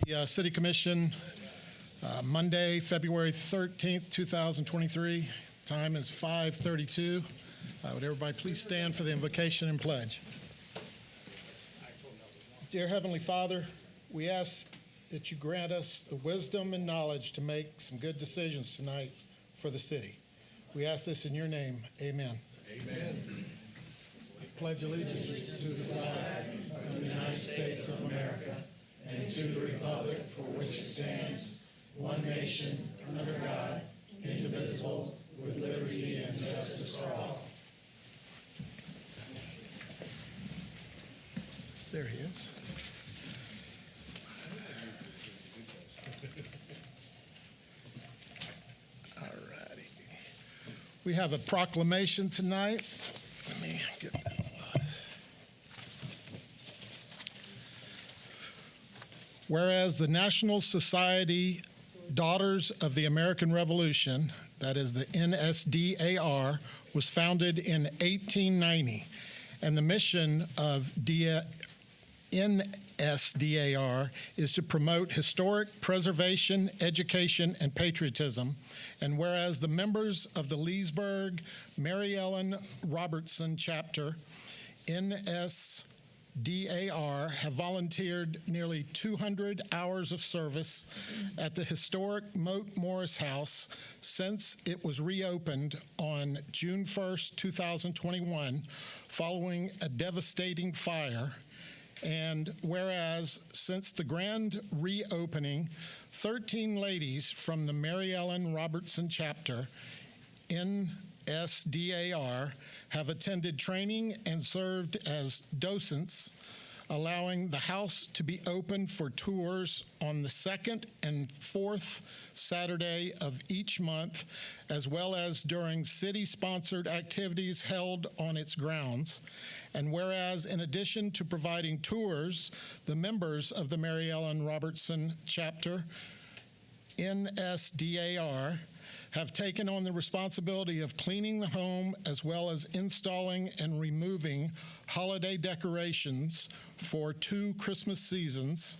The City Commission, Monday, February 13th, 2023. Time is 5:32. Would everybody please stand for the invocation and pledge? Dear Heavenly Father, we ask that you grant us the wisdom and knowledge to make some good decisions tonight for the city. We ask this in your name. Amen. Amen. Pledge allegiance to the flag of the United States of America and to the republic for which it stands, one nation, under God, indivisible, with liberty and justice for all. There he is. All righty. We have a proclamation tonight. Let me get that. Whereas the National Society Daughters of the American Revolution, that is the NSDAR, was founded in 1890, and the mission of NSDAR is to promote historic preservation, education, and patriotism. And whereas the members of the Leesburg Mary Ellen Robertson chapter, NSDAR, have volunteered nearly 200 hours of service at the historic Moat Morris House since it was reopened on June 1st, 2021, following a devastating fire. And whereas since the grand reopening, 13 ladies from the Mary Ellen Robertson chapter in SDAR have attended training and served as docents, allowing the house to be open for tours on the second and fourth Saturday of each month, as well as during city-sponsored activities held on its grounds. And whereas in addition to providing tours, the members of the Mary Ellen Robertson chapter NSDAR have taken on the responsibility of cleaning the home as well as installing and removing holiday decorations for 2 Christmas seasons.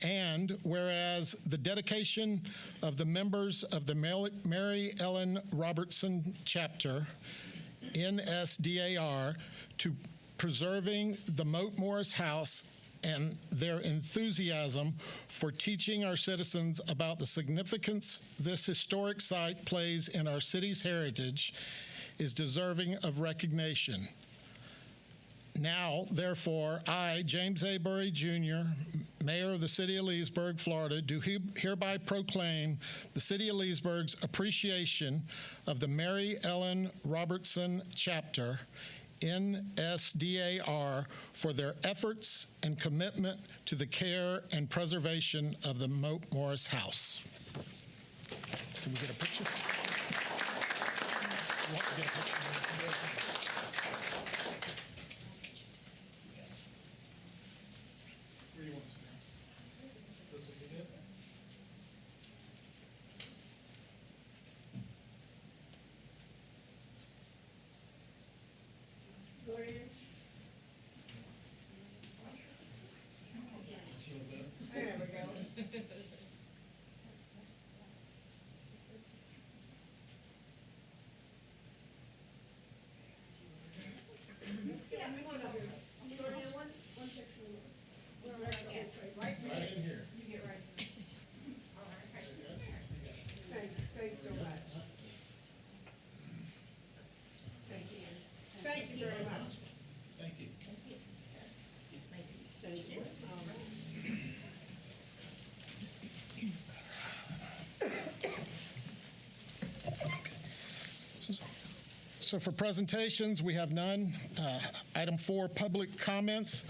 And whereas the dedication of the members of the Mary Ellen Robertson chapter NSDAR to preserving the Moat Morris House and their enthusiasm for teaching our citizens about the significance this historic site plays in our city's heritage is deserving of recognition. Now, therefore, I, James A. Burry, Jr., Mayor of the City of Leesburg, Florida, do hereby proclaim the City of Leesburg's appreciation of the Mary Ellen Robertson chapter NSDAR for their efforts and commitment to the care and preservation of the Moat Morris House. Can we get a picture? You want to get a picture? Where do you want to stand? This will be good. There we go. Right in here. You get right. All right. Thanks so much. Thank you. Thank you very much. Thank you. Thank you. So for presentations, we have none. Item 4, public comments.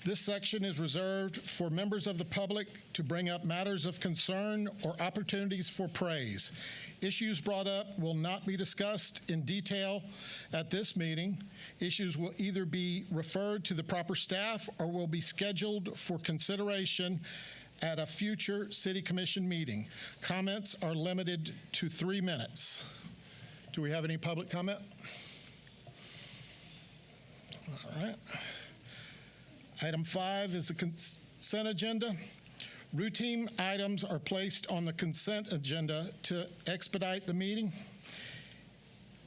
This section is reserved for members of the public to bring up matters of concern or opportunities for praise. Issues brought up will not be discussed in detail at this meeting. Issues will either be referred to the proper staff or will be scheduled for consideration at a future City Commission meeting. Comments are limited to 3 minutes. Do we have any public comment? All right. Item 5 is the consent agenda. Routine items are placed on the consent agenda to expedite the meeting.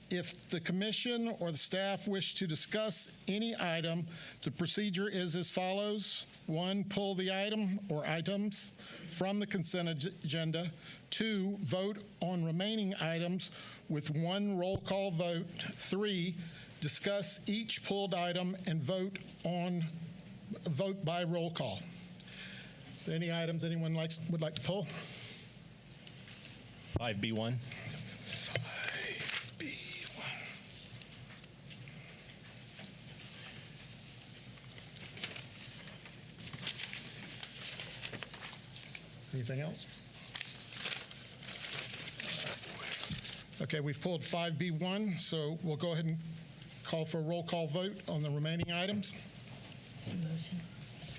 If the commission or the staff wish to discuss any item, the procedure is as follows. 1, pull the item or items from the consent agenda. 2, vote on remaining items with 1 roll call vote. 3, discuss each pulled item and vote by roll call. Any items anyone would like to pull? 5B1. 5B1. Anything else? Okay, we've pulled 5B1, so we'll go ahead and call for a roll call vote on the remaining items. Motion.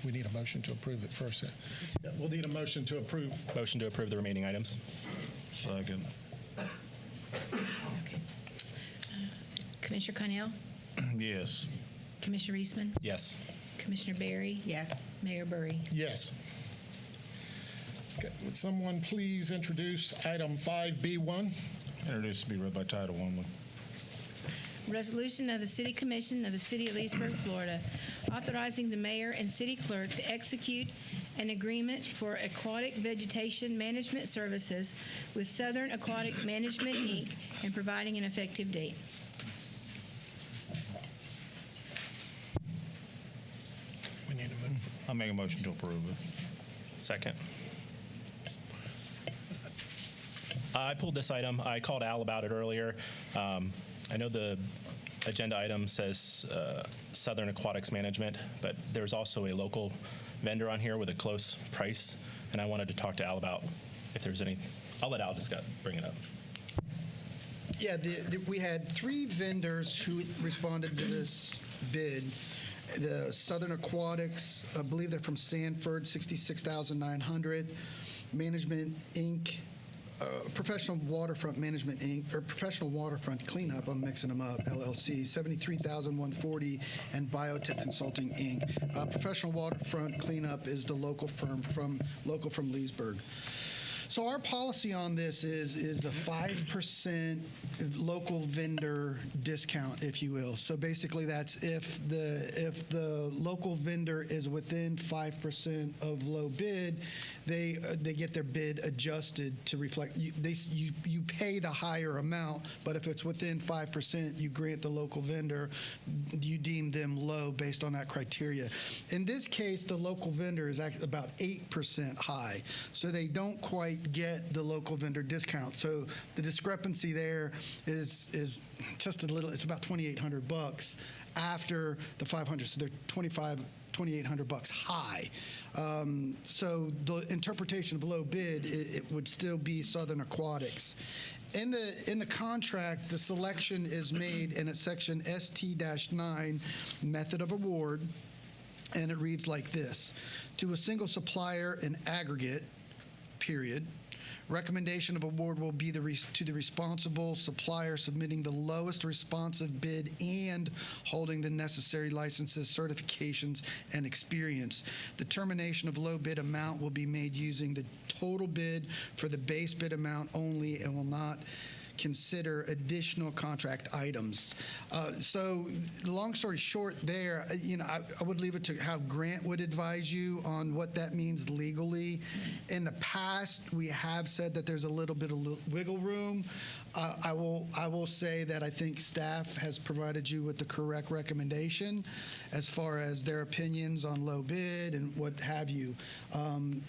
We need a motion to approve it first. Yeah, we'll need a motion to approve. Motion to approve the remaining items. Second. Okay. Commissioner Cornell, Yes. Commissioner Reisman, Yes. Commissioner Barry, Yes. Mayor Burry. Yes. Okay, would someone please introduce item 5B1? Introduced to be read by title only. Resolution of the City Commission of the City of Leesburg, Florida, authorizing the mayor and city clerk to execute an agreement for aquatic vegetation management services with Southern Aquatic Management, Inc., and providing an effective date. We need to move. I make a motion to approve it. Second. I pulled this item. I called Al about it earlier. I know the agenda item says Southern Aquatics Management, but there's also a local vendor on here with a close price, and I wanted to talk to Al about if there's any. I'll let Al bring it up. Yeah, we had 3 vendors who responded to this bid. The Southern Aquatics, I believe they're from Sanford, $66,900. Management Inc., Professional Waterfront Management Inc., or Professional Waterfront Cleanup, I'm mixing them up, LLC, $73,140, and Biotech Consulting Inc. Professional Waterfront Cleanup is the local firm from Leesburg. So our policy on this is a 5% local vendor discount, if you will. So basically, that's if the local vendor is within 5% of low bid, they get their bid adjusted to reflect. You pay the higher amount, but if it's within 5%, you grant the local vendor. You deem them low based on that criteria. In this case, the local vendor is about 8% high, so they don't quite get the local vendor discount. So the discrepancy there is just a little. It's about $2,800 after the 500. So they're $2,800 high. So the interpretation of low bid, it would still be Southern Aquatics. In the contract, the selection is made in section ST-9, method of award, and it reads like this: to a single supplier in aggregate, period. Recommendation of award will be to the responsible supplier submitting the lowest responsive bid and holding the necessary licenses, certifications, and experience. Determination of low bid amount will be made using the total bid for the base bid amount only and will not consider additional contract items. So long story short there, I would leave it to how Grant would advise you on what that means legally. In the past, we have said that there's a little bit of wiggle room. I will say that I think staff has provided you with the correct recommendation as far as their opinions on low bid and what have you.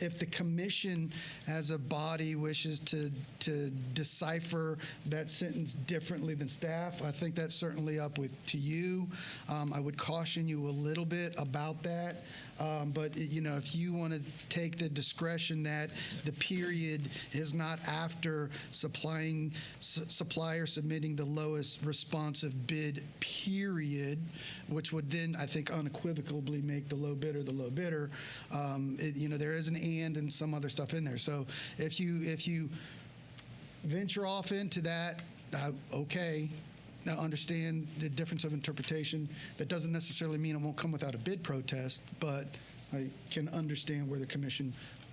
If the commission as a body wishes to decipher that sentence differently than staff, I think that's certainly up to you. I would caution you a little bit about that. But if you want to take the discretion that the period is not after supplier submitting the lowest responsive bid, period, which would then, I think, unequivocally make the low bidder the low bidder. There is an and some other stuff in there. So if you venture off into that, okay. Now, understand the difference of interpretation. That doesn't necessarily mean it won't come without a bid protest, but I can understand where the commission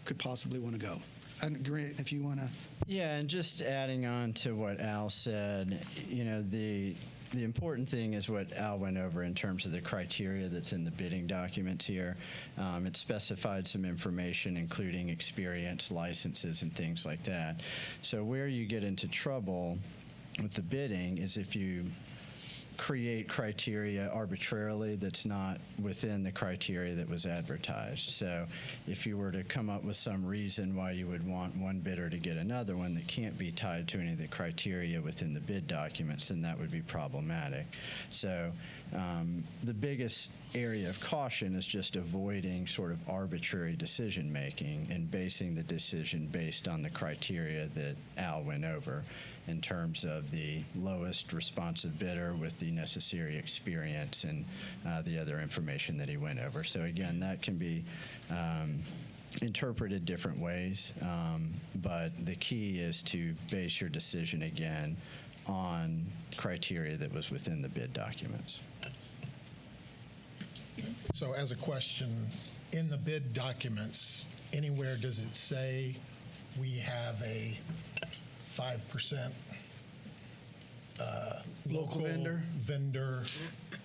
could possibly want to go. And Grant, if you want to. Yeah, and just adding on to what Al said, the important thing is what Al went over in terms of the criteria that's in the bidding documents here. It specified some information, including experience, licenses, and things like that. So where you get into trouble with the bidding is if you create criteria arbitrarily that's not within the criteria that was advertised. So if you were to come up with some reason why you would want one bidder to get another one that can't be tied to any of the criteria within the bid documents, then that would be problematic. So the biggest area of caution is just avoiding sort of arbitrary decision making and basing the decision based on the criteria that Al went over in terms of the lowest responsive bidder with the necessary experience and the other information that he went over. So again, that can be interpreted different ways, but the key is to base your decision again on criteria that was within the bid documents. So as a question, in the bid documents, anywhere does it say we have a 5% local vendor?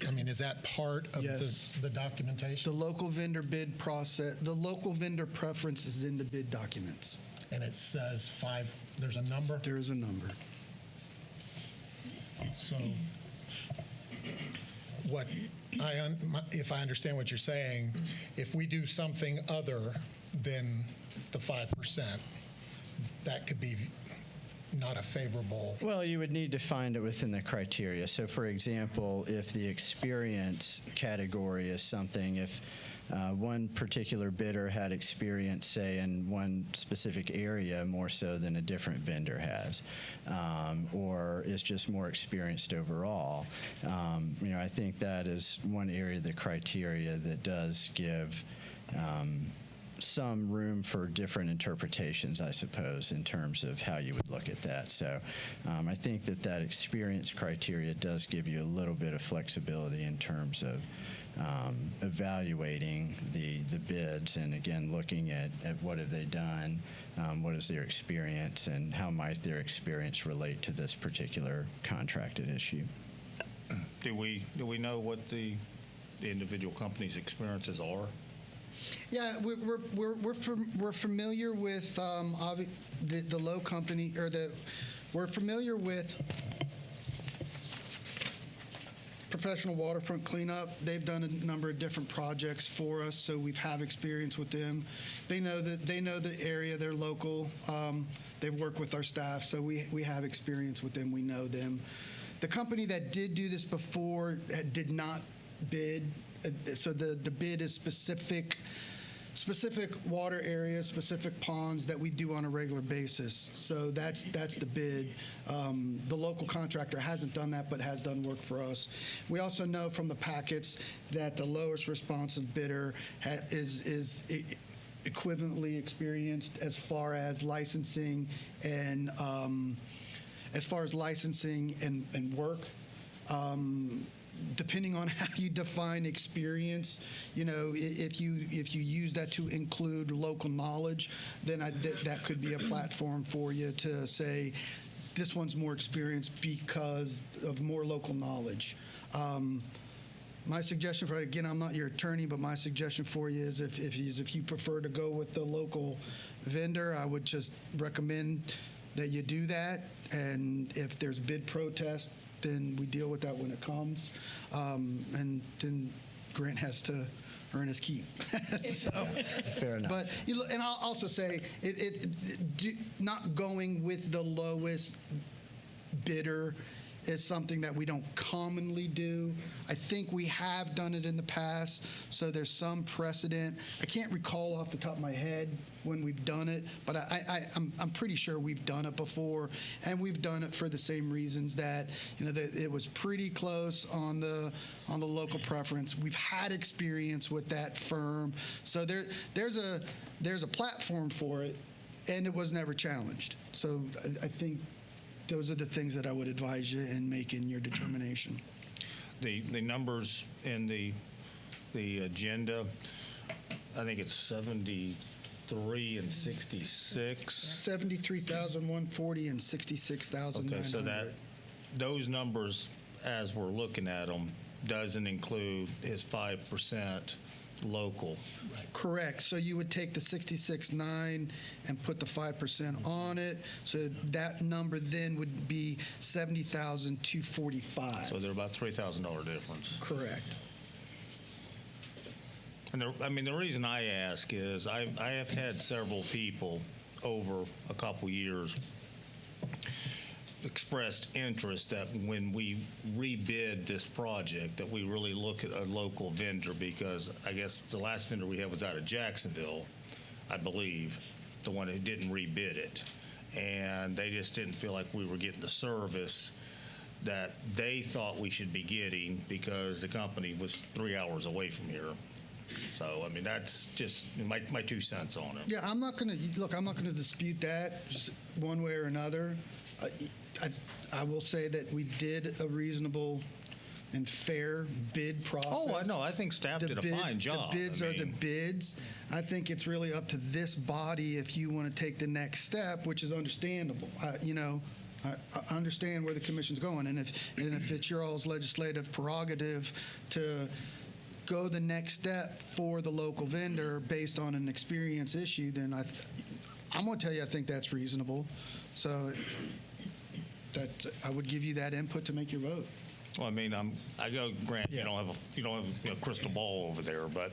I mean, is that part of Yes. the documentation? The local vendor bid process, the local vendor preference is in the bid documents. And it says 5, there's a number? There is a number. So what if I understand what you're saying, if we do something other than the 5%, that could be not a favorable. Well, you would need to find it within the criteria. So, for example, if the experience category is something, if one particular bidder had experience, say, in one specific area more so than a different vendor has, or is just more experienced overall, I think that is one area of the criteria that does give some room for different interpretations, I suppose, in terms of how you would look at that. So I think that experience criteria does give you a little bit of flexibility in terms of evaluating the bids and, again, looking at what have they done, what is their experience, and how might their experience relate to this particular contracted issue. Do we know what the individual company's experiences are? Yeah, we're familiar with the low company, or we're familiar with Professional Waterfront Cleanup. They've done a number of different projects for us, so we've have experience with them. They know the area. They're local. They've worked with our staff, so we have experience with them. We know them. The company that did do this before did not bid. So the bid is specific water areas, specific ponds that we do on a regular basis. So that's the bid. The local contractor hasn't done that, but has done work for us. We also know from the packets that the lowest responsive bidder is equivalently experienced as far as licensing and work. Depending on how you define experience, if you use that to include local knowledge, then that could be a platform for you to say, this one's more experienced because of more local knowledge. My suggestion for, again, I'm not your attorney, but my suggestion for you is if you prefer to go with the local vendor, I would just recommend that you do that. And if there's bid protest, then we deal with that when it comes. And then Grant has to earn his keep. So, Fair enough. but and I'll also say, not going with the lowest bidder is something that we don't commonly do. I think we have done it in the past, so there's some precedent. I can't recall off the top of my head when we've done it, but I'm pretty sure we've done it before, and we've done it for the same reasons that that it was pretty close on the local preference. We've had experience with that firm, so there's a platform for it, and it was never challenged. So I think those are the things that I would advise you in making your determination. The numbers in the agenda, I think it's 70 73 and 66. 73,140 and 66,900. Okay, so those numbers, as we're looking at them, doesn't include his 5% local. Correct. So you would take the 66.9 and put the 5% on it. So that number then would be 70,245. So they're about $3,000 difference. Correct. And the reason I ask is I have had several people over a couple years expressed interest that when we rebid this project, that we really look at a local vendor, because I guess the last vendor we had was out of Jacksonville, I believe, the one who didn't rebid it. And they just didn't feel like we were getting the service that they thought we should be getting because the company was 3 hours away from here. So, I mean, that's just my 2 cents on it. Yeah, I'm not going to dispute that just one way or another. I will say that we did a reasonable and fair bid process. Oh, I know. I think staff did a fine job. The bids are the bids. I think it's really up to this body if you want to take the next step, which is understandable. I understand where the commission's going, and if it's your all's legislative prerogative to go the next step for the local vendor based on an experience issue, then I'm going to tell you I think that's reasonable. So that I would give you that input to make your vote. Well, I mean, I go, Grant, you don't have a crystal ball over there, but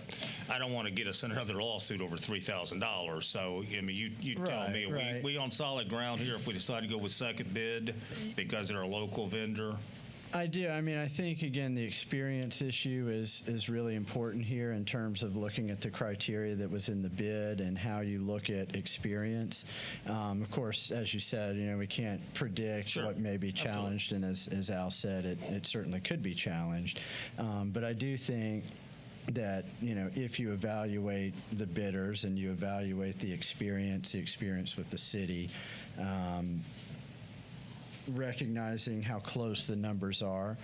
I don't want to get us another lawsuit over $3,000. So, I mean, you tell me, Right. we on solid ground here if we decide to go with second bid because they're a local vendor? I do. I mean, I think, again, the experience issue is really important here in terms of looking at the criteria that was in the bid and how you look at experience. Of course, as you said, we can't predict what may be challenged, and as Al said, it certainly could be challenged. But I do think that, if you evaluate the bidders and you evaluate the experience with the city, recognizing how close the numbers are,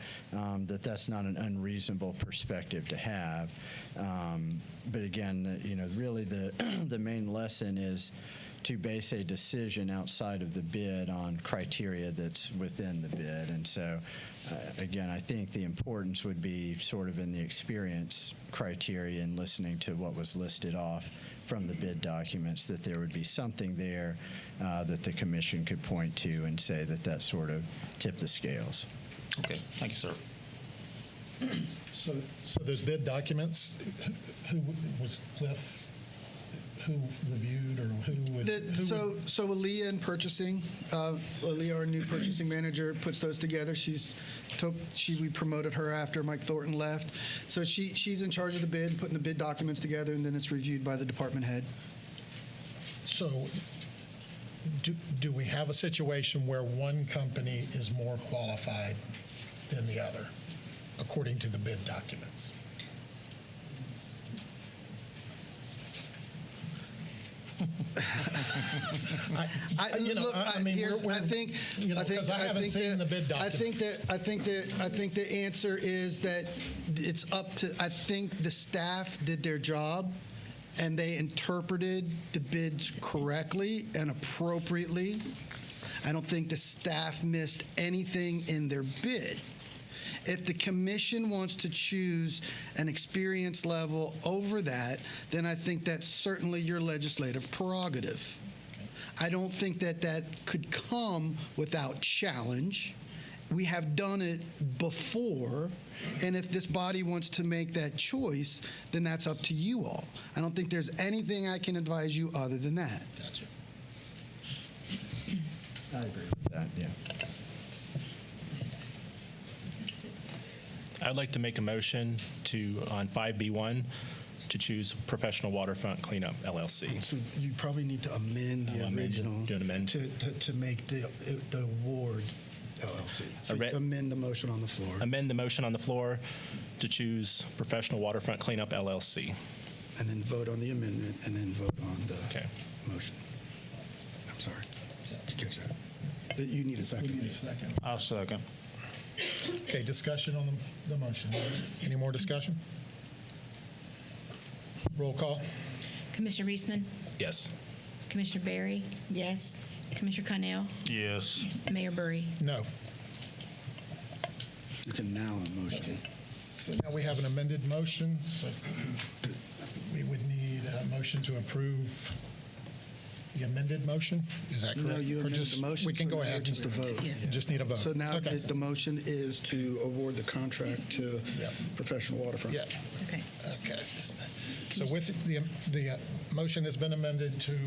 that's not an unreasonable perspective to have. But again, really the main lesson is to base a decision outside of the bid on criteria that's within the bid. And so, again, I think the importance would be sort of in the experience criteria and listening to what was listed off from the bid documents, that there would be something there that the commission could point to and say that sort of tipped the scales. Okay, thank you, sir. So there's bid documents. Who was Cliff? Who reviewed, or who would? So Aaliyah in purchasing, Aaliyah, our new purchasing manager, puts those together. We promoted her after Mike Thornton left. So she's in charge of the bid, putting the bid documents together, and then it's reviewed by the department head. So do we have a situation where one company is more qualified than the other, according to the bid documents? I think the answer is that it's up to. I think the staff did their job, and they interpreted the bids correctly and appropriately. I don't think the staff missed anything in their bid. If the commission wants to choose an experience level over that, then I think that's certainly your legislative prerogative. I don't think that could come without challenge. We have done it before, and if this body wants to make that choice, then that's up to you all. I don't think there's anything I can advise you other than that. Gotcha. I agree with that, yeah. I'd like to make a motion on 5B1 to choose Professional Waterfront Cleanup LLC. So you probably need to amend the original Do an amend? to make the award LLC. So amend the motion on the floor. Amend the motion on the floor to choose Professional Waterfront Cleanup LLC. And then vote on the amendment, and then vote on the motion. I'm sorry. Did you catch that? You need a second. We need a second. I'll second. Okay, discussion on the motion. Any more discussion? Roll call. Commissioner Reisman? Yes. Commissioner Barry? Yes. Commissioner Connell? Yes. Mayor Burry? No. Okay, now a motion. So now we have an amended motion. So we would need a motion to approve the amended motion. Is that correct? No, you Or amended just- the motion. We can so go now ahead. Just a vote. Yeah. Just need a vote. So now Okay. the motion is to award the contract to Yep. Professional Waterfront. Yeah. Okay. Okay. So with the motion has been amended to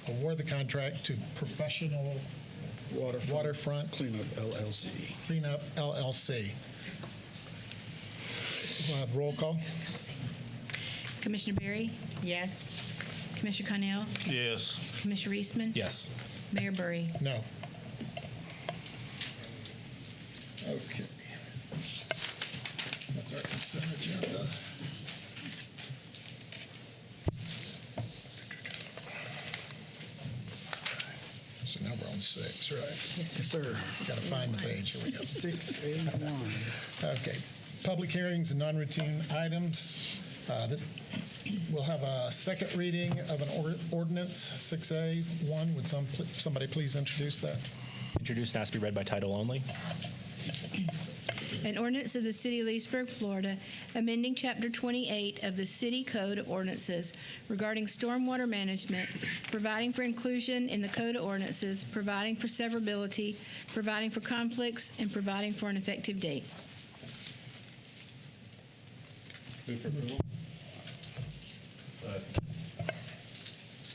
award the contract to Professional Waterfront Cleanup LLC. Cleanup LLC. We'll have roll call. Commissioner Barry? Yes. Commissioner Connell? Yes. Commissioner Reisman? Yes. Mayor Burry? No. Okay. That's our consent agenda. So now we're on 6, right? Yes, sir. Got to find the page. Here we go. 6A1. Okay. Public hearings and non-routine items. We'll have a second reading of an ordinance, 6A1. Would somebody please introduce that? Introduced and asked to be read by title only. An ordinance of the City of Leesburg, Florida, amending Chapter 28 of the City Code of Ordinances regarding stormwater management, providing for inclusion in the Code of Ordinances, providing for severability, providing for conflicts, and providing for an effective date. Move for approval.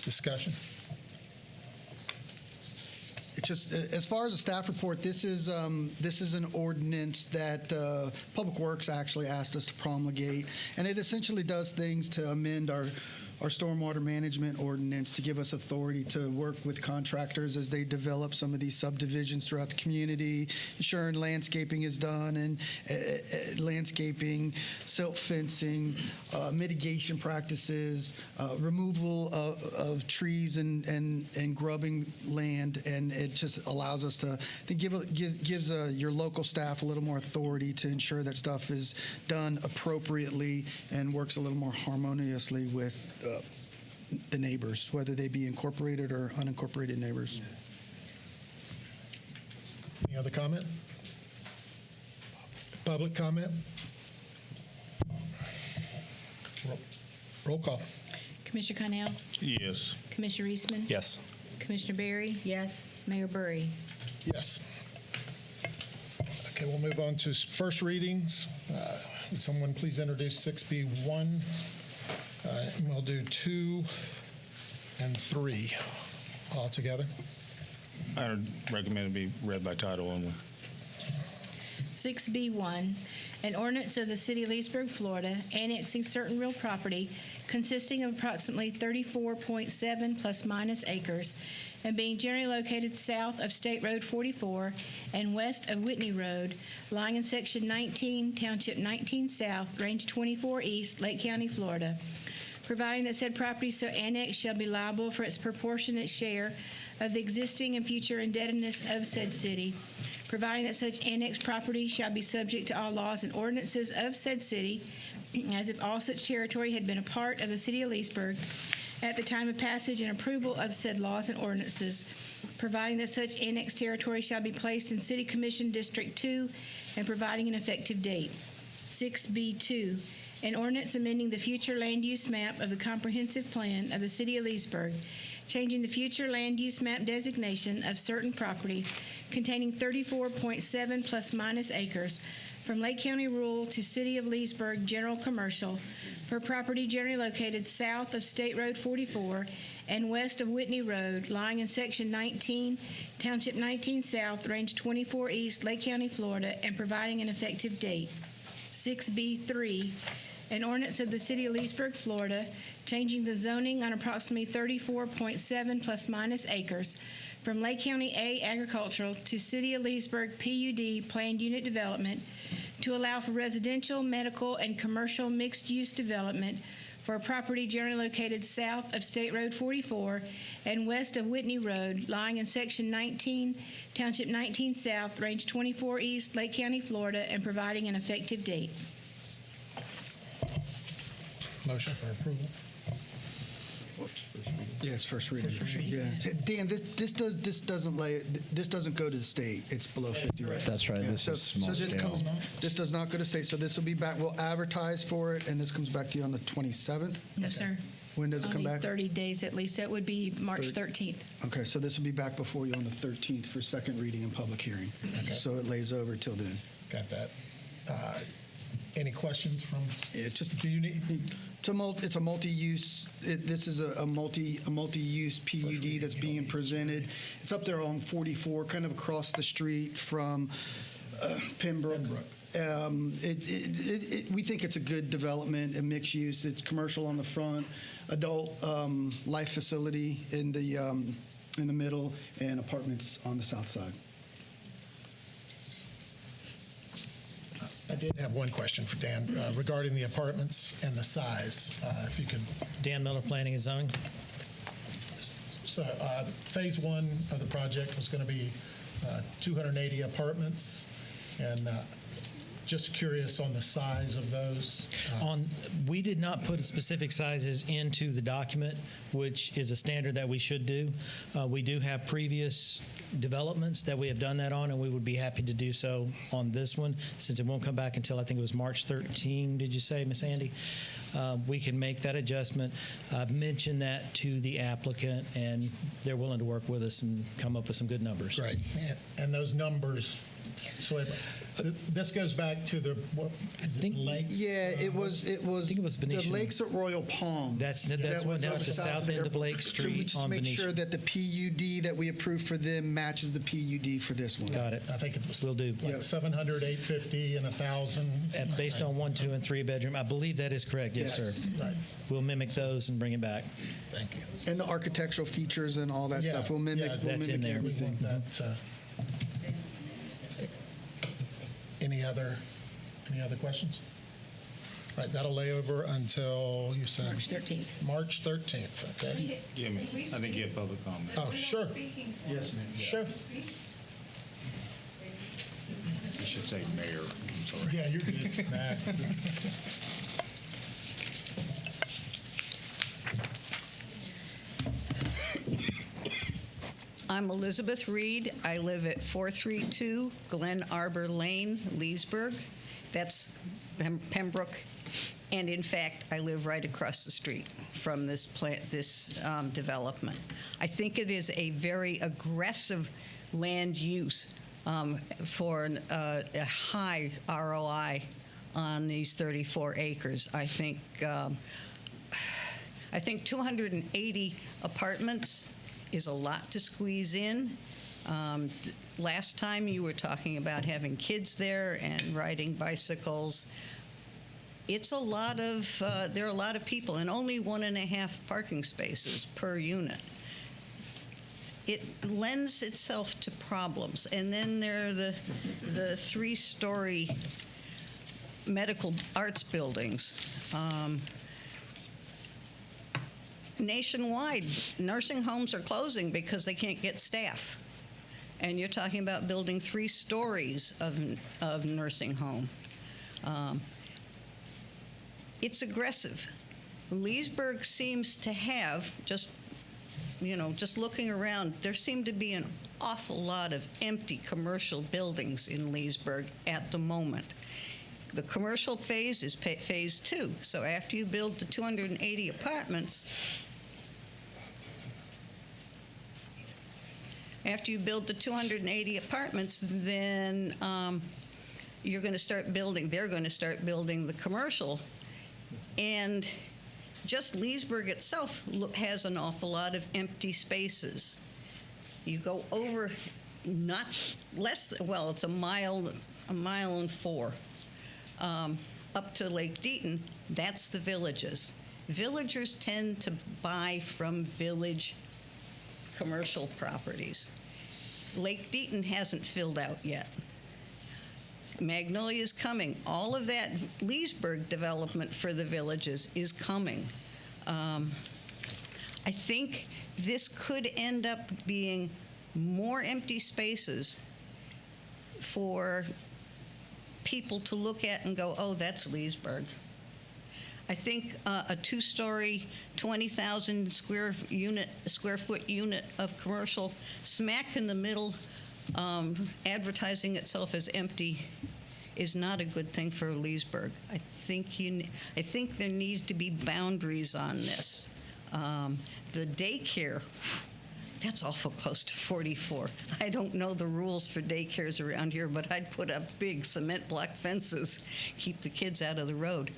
Discussion? It's just, as far as the staff report, this is an ordinance that Public Works actually asked us to promulgate, and it essentially does things to amend our stormwater management ordinance to give us authority to work with contractors as they develop some of these subdivisions throughout the community, ensuring landscaping is done, and landscaping, silt fencing, mitigation practices, removal of trees and grubbing land, and it just allows us to gives your local staff a little more authority to ensure that stuff is done appropriately and works a little more harmoniously with the neighbors, whether they be incorporated or unincorporated neighbors. Any other comment? Public comment? Roll call. Commissioner Connell? Yes. Commissioner Reisman? Yes. Commissioner Barry? Yes. Mayor Burry? Yes. Okay, we'll move on to first readings. Would someone please introduce 6B1? And we'll do 2 and 3 all together. I would recommend it be read by title only. 6B1, an ordinance of the City of Leesburg, Florida, annexing certain real property consisting of approximately 34.7 plus minus acres and being generally located south of State Road 44 and west of Whitney Road, lying in Section 19, Township 19 South, Range 24 East, Lake County, Florida, providing that said property so annexed shall be liable for its proportionate share of the existing and future indebtedness of said city, providing that such annexed property shall be subject to all laws and ordinances of said city, as if all such territory had been a part of the City of Leesburg at the time of passage and approval of said laws and ordinances, providing that such annexed territory shall be placed in City Commission District 2 and providing an effective date. 6B2, an ordinance amending the future land use map of the comprehensive plan of the City of Leesburg, changing the future land use map designation of certain property containing 34.7 plus minus acres from Lake County Rural to City of Leesburg General Commercial for property generally located south of State Road 44 and west of Whitney Road, lying in Section 19, Township 19 South, Range 24 East, Lake County, Florida, and providing an effective date. 6B3, an ordinance of the City of Leesburg, Florida, changing the zoning on approximately 34.7 plus minus acres from Lake County A agricultural to City of Leesburg PUD planned unit development to allow for residential, medical, and commercial mixed-use development for a property generally located south of State Road 44 and west of Whitney Road, lying in Section 19, Township 19 South, Range 24 East, Lake County, Florida, and providing an effective date. Motion for approval. Yeah, it's first reading. Yeah. Dan, this doesn't go to the state. It's below 50 right now. That's right. Yeah, This is small scale. This does not go to state, so this will be back. We'll advertise for it, and this comes back to you on the 27th. No, sir. When does it come Only back? 30 days at least. That would be March 13th. Okay, so this will be back before you on the 13th for second reading and public hearing. So it lays over till then. Got that. Any questions from? Yeah, just Do you need? it's a multi-use. This is a multi-use PUD that's being presented. It's up there on 44, kind of across the street from Pembroke. We think it's a good development, a mixed use. It's commercial on the front, adult life facility in the middle, and apartments on the south side. I did have one question for Dan regarding the apartments and the size. If you could. Dan Miller, Planning and Zoning. So phase one of the project was going to be 280 apartments, and just curious on the size of those. We did not put specific sizes into the document, which is a standard that we should do. We do have previous developments that we have done that on, and we would be happy to do so on this one, since it won't come back until I think it was March 13, did you say, Ms. Andy? We can make that adjustment. I've mentioned that to the applicant, and they're willing to work with us and come up with some good numbers. Right, and those numbers. So this goes back to the what is it, lakes? Yeah, it was. I think it was Venetian. The lakes at Royal Palms. That's That what was down on at the south end of Lake So we Street just on make Venetian. sure that the PUD that we approve for them matches the PUD for this one. Got it. I think it was. Will do. Like 700, 850, and 1,000. Based on 1, 2, and 3 bedroom. I believe that is correct. Yes, Yes. sir. Right. We'll mimic those and bring it back. Thank you. And the architectural features and all that stuff. We'll mimic. Yeah, we'll that's mimic in there. everything. That, any other questions? All right, that'll lay over until you said March 13th. March 13th. Okay. Jimmy, I think you have public comment. Oh, sure. Yes, ma'am. Sure. I should say mayor. I'm sorry. Yeah, you're good. Nah. I'm Elizabeth Reed. I live at 432 Glen Arbor Lane, Leesburg. That's Pembroke. And in fact, I live right across the street from this development. I think it is a very aggressive land use for a high ROI on these 34 acres. I think 280 apartments is a lot to squeeze in. Last time you were talking about having kids there and riding bicycles. It's a lot of, there are a lot of people, and only 1.5 parking spaces per unit. It lends itself to problems. And then there are the 3-story medical arts buildings. Nationwide, nursing homes are closing because they can't get staff. And you're talking about building 3 stories of nursing home. It's aggressive. Leesburg seems to have, just looking around, there seem to be an awful lot of empty commercial buildings in Leesburg at the moment. The commercial phase is phase 2. So after you build the 280 apartments, then you're going to start building, they're going to start building the commercial. And just Leesburg itself has an awful lot of empty spaces. You go over it's a mile and 4 up to Lake Deaton. That's the villages. Villagers tend to buy from village commercial properties. Lake Deaton hasn't filled out yet. Magnolia's coming. All of that Leesburg development for the villages is coming. I think this could end up being more empty spaces for people to look at and go, oh, that's Leesburg. I think a two-story, 20,000 square foot unit of commercial smack in the middle, advertising itself as empty, is not a good thing for Leesburg. I think there needs to be boundaries on this. The daycare, that's awful close to 44. I don't know the rules for daycares around here, but I'd put up big cement block fences, keep the kids out of the road.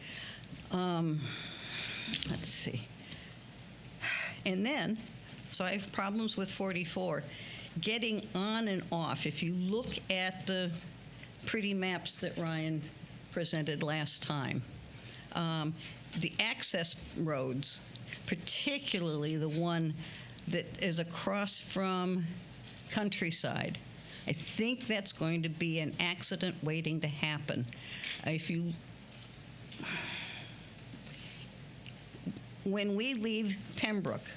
Let's see. And then, so I have problems with 44. Getting on and off, if you look at the pretty maps that Ryan presented last time, the access roads, particularly the one that is across from Countryside, I think that's going to be an accident waiting to happen. When we leave Pembroke,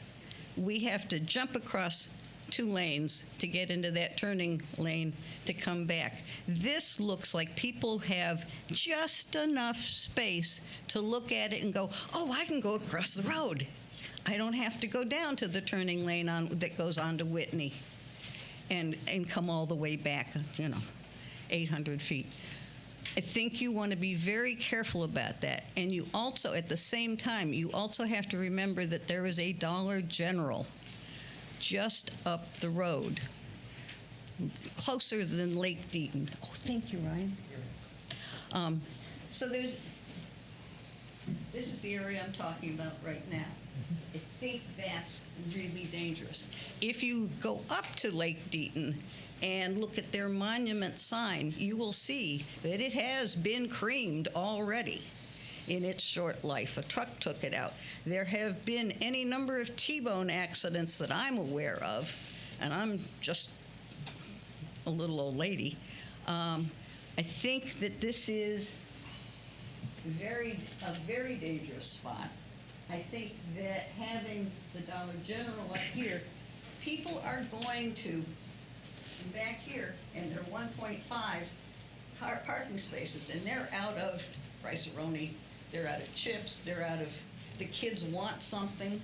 we have to jump across 2 lanes to get into that turning lane to come back. This looks like people have just enough space to look at it and go, oh, I can go across the road. I don't have to go down to the turning lane that goes on to Whitney and come all the way back, 800 feet. I think you want to be very careful about that. And you also, at the same time, you also have to remember that there is a Dollar General just up the road, closer than Lake Deaton. Oh, thank you, Ryan. So this is the area I'm talking about right now. I think that's really dangerous. If you go up to Lake Deaton and look at their monument sign, you will see that it has been creamed already in its short life. A truck took it out. There have been any number of T-bone accidents that I'm aware of, and I'm just a little old lady. I think that this is a very dangerous spot. I think that having the Dollar General up here, people are going to back here, and they're 1.5 parking spaces, and they're out of Rice-A-Roni, they're out of chips, they're out of, the kids want something.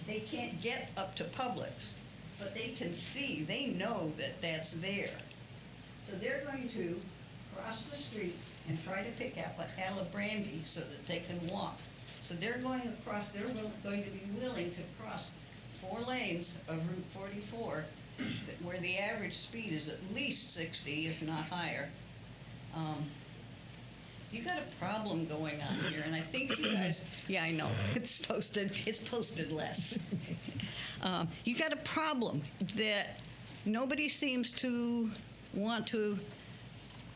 They can't get up to Publix, but they can see, they know that that's there. So they're going to cross the street and try to pick up an Alabrandy so that they can walk. So they're going across, they're going to be willing to cross 4 lanes of Route 44 where the average speed is at least 60, if not higher. You got a problem going on here, and I think you guys, yeah, I know, it's posted less. You got a problem that nobody seems to want to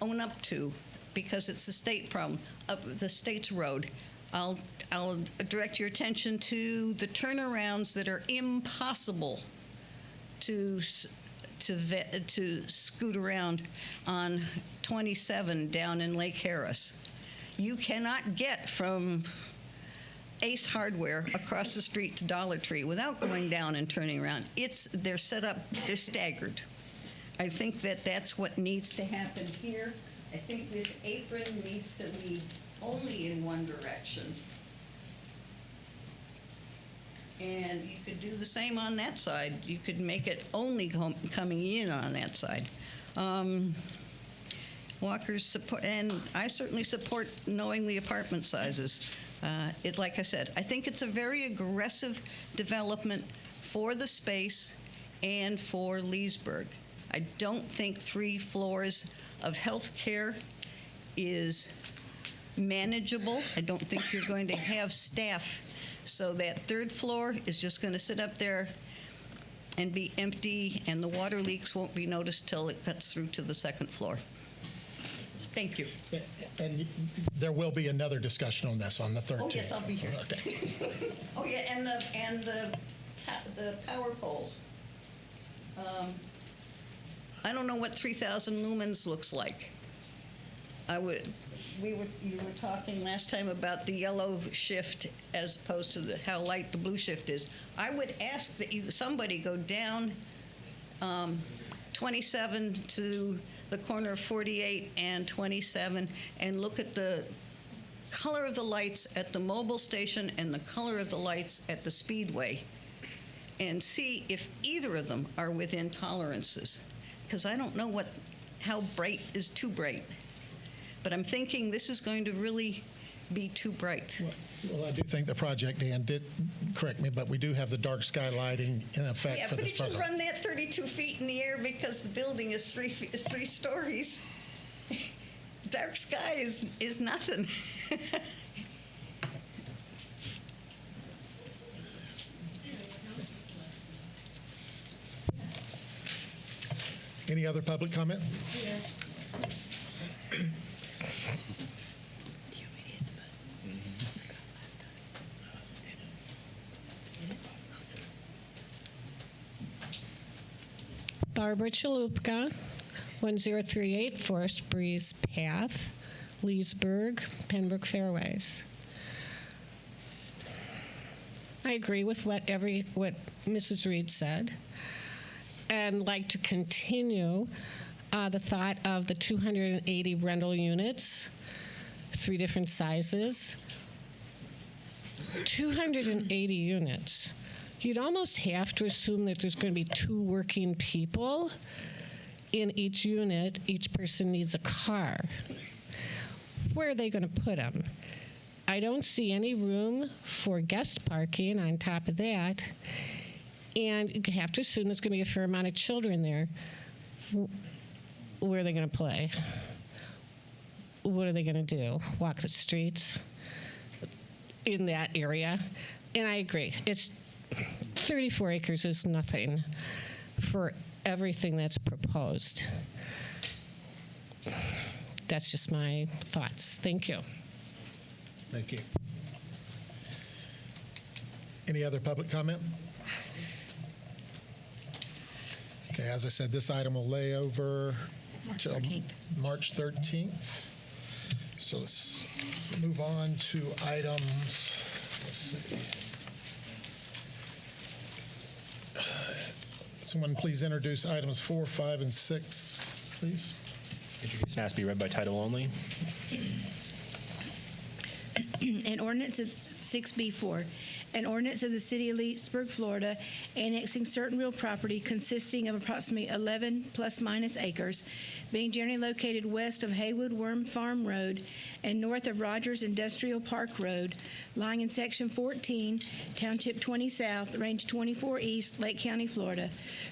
own up to because it's a state problem, the state's road. I'll direct your attention to the turnarounds that are impossible to scoot around on 27 down in Lake Harris. You cannot get from Ace Hardware across the street to Dollar Tree without going down and turning around. They're set up, they're staggered. I think that that's what needs to happen here. I think this apron needs to lead only in one direction. And you could do the same on that side. You could make it only coming in on that side. Walkers support, and I certainly support knowing the apartment sizes. Like I said, I think it's a very aggressive development for the space and for Leesburg. I don't think 3 floors of health care is manageable. I don't think you're going to have staff. So that 3rd floor is just going to sit up there and be empty, and the water leaks won't be noticed till it cuts through to the 2nd floor. Thank you. And there will be another discussion on this on the 13th. Oh, yes, I'll be here. Okay. Oh, yeah, and the power poles. I don't know what 3,000 lumens looks like. You were talking last time about the yellow shift as opposed to how light the blue shift is. I would ask that somebody go down 27 to the corner of 48 and 27 and look at the color of the lights at the mobile station and the color of the lights at the speedway and see if either of them are within tolerances. Because I don't know how bright is too bright. But I'm thinking this is going to really be too bright. Well, I do think the project, Dan, did correct me, but we do have the dark sky lighting in effect Yeah, for but this if you program. run that 32 feet in the air because the building is three stories, dark sky is nothing. Any other public comment? Barbara Chalupka, 1038 Forest Breeze Path, Leesburg, Pembroke Fairways. I agree with what Mrs. Reed said, and like to continue the thought of the 280 rental units, 3 different sizes. 280 units. You'd almost have to assume that there's going to be 2 working people in each unit. Each person needs a car. Where are they going to put them? I don't see any room for guest parking on top of that. And you have to assume there's going to be a fair amount of children there. Where are they going to play? What are they going to do? Walk the streets in that area? And I agree. It's 34 acres is nothing for everything that's proposed. That's just my thoughts. Thank you. Thank you. Any other public comment? Okay, as I said, this item will lay over till March 13th. So let's move on to items. Let's see. Someone please introduce items 4, 5, and 6, please. Introduced and asked to be read by title only. An ordinance of 6B4, an ordinance of the City of Leesburg, Florida, annexing certain real property consisting of approximately 11 plus minus acres, being generally located west of Haywood Worm Farm Road and north of Rogers Industrial Park Road, lying in Section 14, Township 20 South, Range 24 East, Lake County, Florida,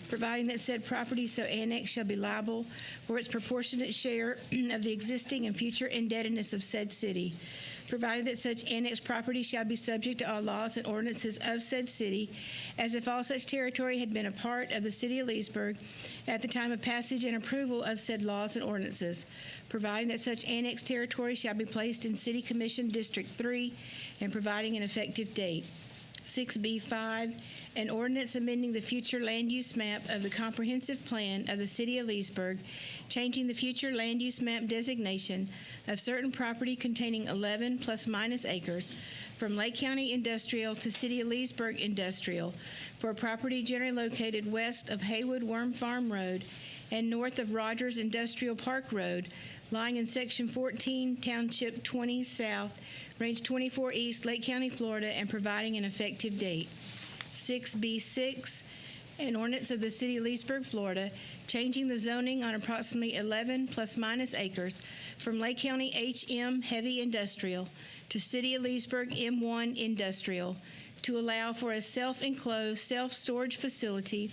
providing that said property so annexed shall be liable for its proportionate share of the existing and future indebtedness of said city, provided that such annexed property shall be subject to all laws and ordinances of said city, as if all such territory had been a part of the City of Leesburg at the time of passage and approval of said laws and ordinances, providing that such annexed territory shall be placed in City Commission District 3, and providing an effective date. 6B5, an ordinance amending the future land use map of the comprehensive plan of the City of Leesburg, changing the future land use map designation of certain property containing 11 plus minus acres from Lake County Industrial to City of Leesburg Industrial for property generally located west of Haywood Worm Farm Road and north of Rogers Industrial Park Road, lying in Section 14, Township 20 South, Range 24 East, Lake County, Florida, and providing an effective date. 6B6, an ordinance of the City of Leesburg, Florida, changing the zoning on approximately 11 plus minus acres from Lake County HM Heavy Industrial to City of Leesburg M1 Industrial to allow for a self-enclosed self-storage facility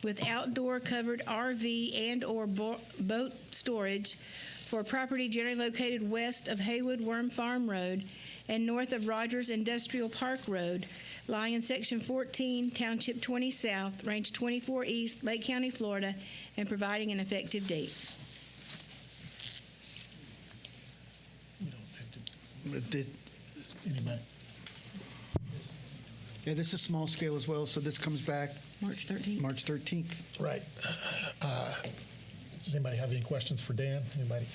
with outdoor covered RV and/or boat storage for property generally located west of Haywood Worm Farm Road and north of Rogers Industrial Park Road, lying in Section 14, Township 20 South, Range 24 East, Lake County, Florida, and providing an effective date. Anybody? Yeah, this is small scale as well, so this comes back March 13th. March 13th. Right. Does anybody have any questions for Dan? Anybody?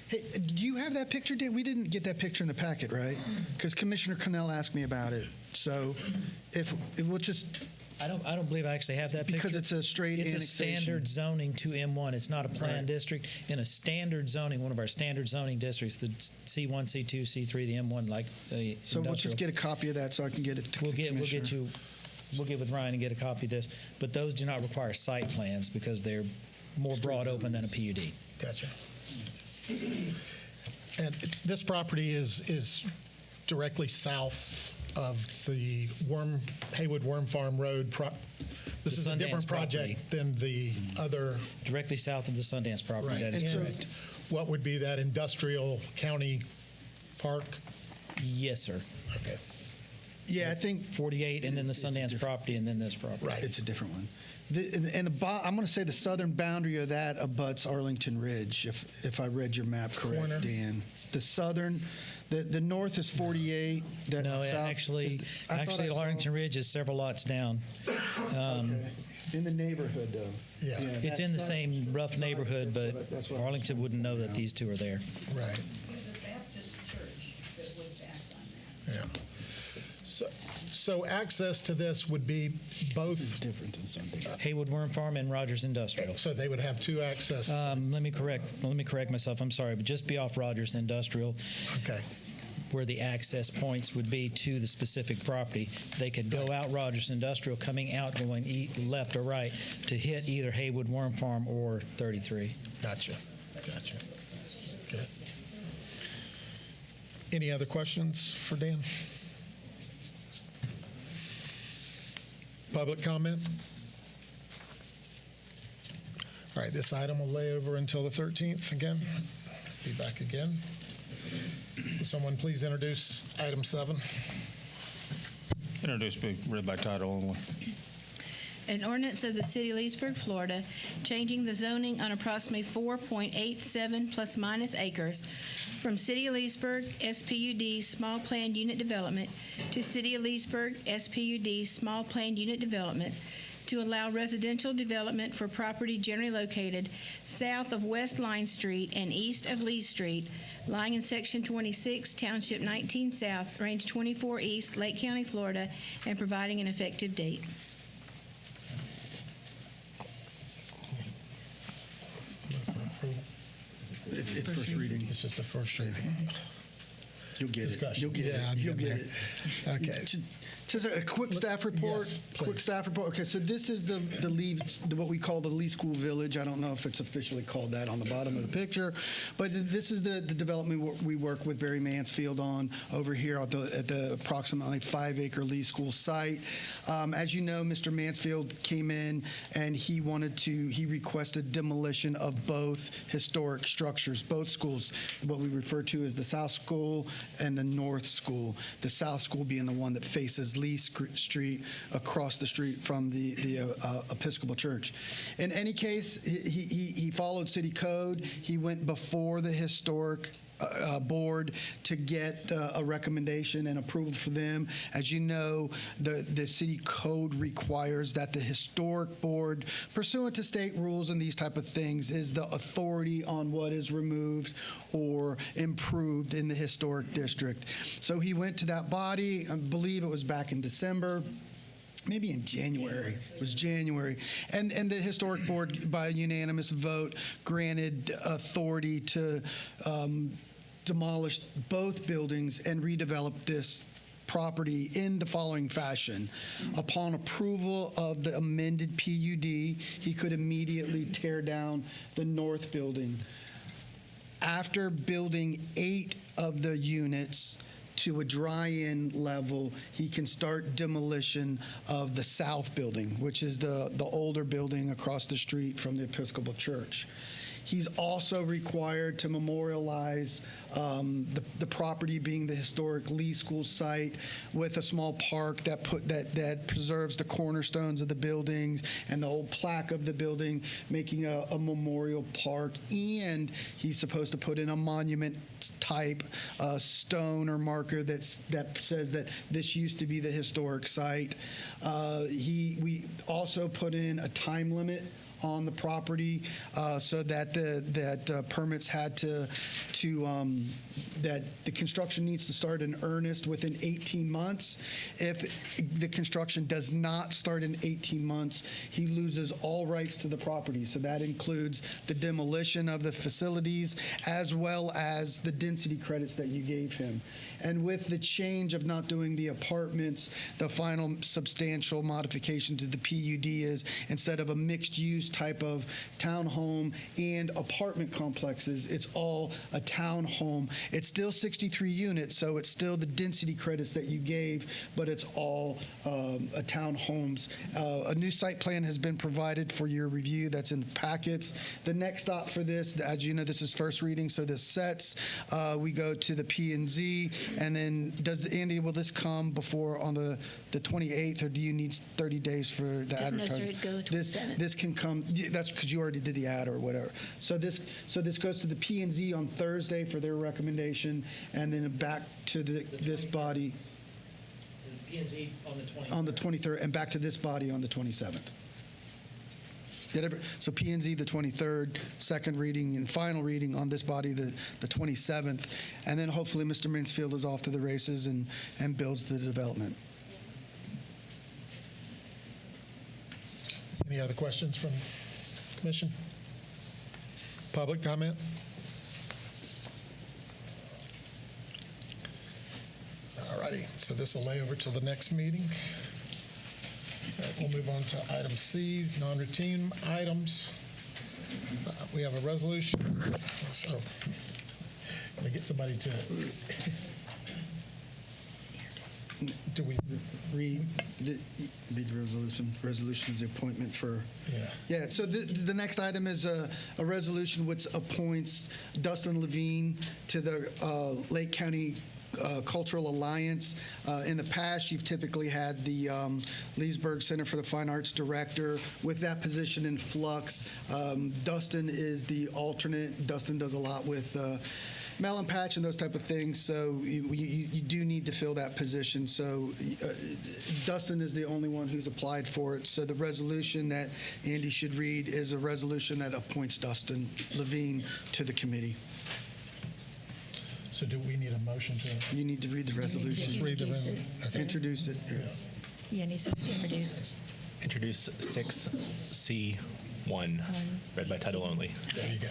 Hey, do you have that picture, Dan? We didn't get that picture in the packet, right? Because Commissioner Connell asked me about it. So if we'll just I don't believe I actually have that picture. Because it's a straight It's a annexation. standard zoning to M1. It's not a planned Right. district. In a standard zoning, one of our standard zoning districts, the C1, C2, C3, the M1, like the So we'll just industrial. get a copy of that so I can get it to We'll the get commissioner. we'll get with Ryan and get a copy of this. But those do not require site plans because they're more broad open than a PUD. Gotcha. And this property is directly south of the Haywood Worm Farm Road. This The is a different Sundance property. project than the other. Directly south of the Sundance property. Right. That And is so correct. what would be that industrial county park? Yes, sir. Okay. Yeah, I think 48, and then the Sundance property, and then this property. Right. it's a different one. I'm going to say the southern boundary of that abuts Arlington Ridge, if I read your map correct, Corner. Dan. The southern, the north is 48. The No, south actually, is I thought I actually, saw- Arlington Ridge is several lots down. Okay. In the neighborhood, though. Yeah. It's in the same rough neighborhood, but that's what I was Arlington wouldn't know that yeah. these two are there. Right. There's a Baptist church that would back on that. Yeah. So access to this would be both, Different than Sunday. Haywood Worm Farm and Rogers Industrial. so they would have two access. Let me correct myself. I'm sorry, but just be off Rogers Industrial, Okay. where the access points would be to the specific property. They could go out Rogers Industrial, coming out, going left or right to hit either Haywood Worm Farm or 33. Gotcha. Good. Any other questions for Dan? Public comment? All right, this item will lay over until the 13th again. Be back again. Will someone please introduce item 7? Introduced, be read by title only. An ordinance of the City of Leesburg, Florida, changing the zoning on approximately 4.87 plus minus acres from City of Leesburg SPUD Small Planned Unit Development to City of Leesburg SPUD Small Planned Unit Development to allow residential development for property generally located south of West Line Street and east of Lee Street, lying in Section 26, Township 19 South, Range 24 East, Lake County, Florida, and providing an effective date. It's first reading. It's just a first reading. You'll get it. Discussion. You'll get Yeah, it. I'm You'll getting get there. it. Okay. Just a quick staff report. Yes, Quick please. staff report. Okay, so this is what we call the Lee School Village. I don't know if it's officially called that on the bottom of the picture, but this is the development we work with Barry Mansfield on over here at the approximately 5-acre Lee School site. As you know, Mr. Mansfield came in and he requested demolition of both historic structures, both schools, what we refer to as the South School and the North School. The South School being the one that faces Lee Street across the street from the Episcopal Church. In any case, he followed city code. He went before the historic board to get a recommendation and approval for them. As you know, the city code requires that the historic board, pursuant to state rules and these type of things, is the authority on what is removed or improved in the historic district. So he went to that body. I believe it was back in December. Maybe in January. It was January. And the historic board, by a unanimous vote, granted authority to demolish both buildings and redevelop this property in the following fashion. Upon approval of the amended PUD, he could immediately tear down the north building. After building 8 of the units to a dry-in level, he can start demolition of the south building, which is the older building across the street from the Episcopal Church. He's also required to memorialize the property being the historic Lee School site with a small park that preserves the cornerstones of the buildings and the old plaque of the building, making a memorial park. And he's supposed to put in a monument type stone or marker that says that this used to be the historic site. We also put in a time limit on the property, so that that permits had to that the construction needs to start in earnest within 18 months. If the construction does not start in 18 months, he loses all rights to the property. So that includes the demolition of the facilities as well as the density credits that you gave him. And with the change of not doing the apartments, the final substantial modification to the PUD is, instead of a mixed-use type of townhome and apartment complexes, it's all a townhome. It's still 63 units, so it's still the density credits that you gave, but it's all a townhomes. A new site plan has been provided for your review. That's in the packets. The next stop for this, as you know, this is first reading, so this sets. We go to the P&Z, and then Andy, will this come before on the 28th, or do you need 30 days for the advertising? No, sir, it'd go to the 27th. This can come, that's because you already did the ad or whatever. So this goes to the P&Z on Thursday for their recommendation, and then back to this body P&Z on the 23rd, and back to this body on the 27th. So P&Z the 23rd, second reading and final reading on this body the 27th, and then hopefully Mr. Mansfield is off to the races and builds the development. Any other questions from Commission? Public comment? All righty, so this will lay over till the next meeting. All right, we'll move on to item C, non-routine items. We have a resolution. So, can I get somebody to, do we Read the resolution. Resolution is the appointment for. Yeah. Yeah. So the next item is a resolution which appoints Dustin Levine to the Lake County Cultural Alliance. In the past, you've typically had the Leesburg Center for the Fine Arts Director. With that position in flux, Dustin is the alternate. Dustin does a lot with melon patch and those type of things, so you do need to fill that position. So Dustin is the only one who's applied for it. So the resolution that Andy should read is a resolution that appoints Dustin Levine to the committee. So do we need a motion to? You need to read the resolution. Just read the Introduce it. resolution. Okay. Introduce it. Yeah. Yeah, needs to be introduced. Introduce 6C1, read by title only. There you go.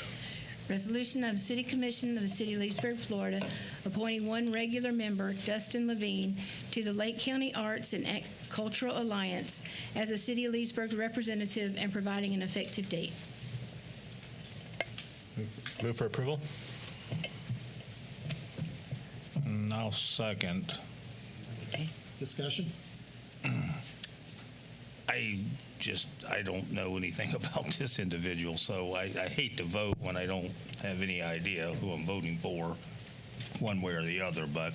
Resolution of the City Commission of the City of Leesburg, Florida, appointing one regular member, Dustin Levine, to the Lake County Arts and Cultural Alliance as a City of Leesburg representative and providing an effective date. Move for approval? I'll second. Okay. Discussion? I don't know anything about this individual, so I hate to vote when I don't have any idea who I'm voting for, one way or the other. But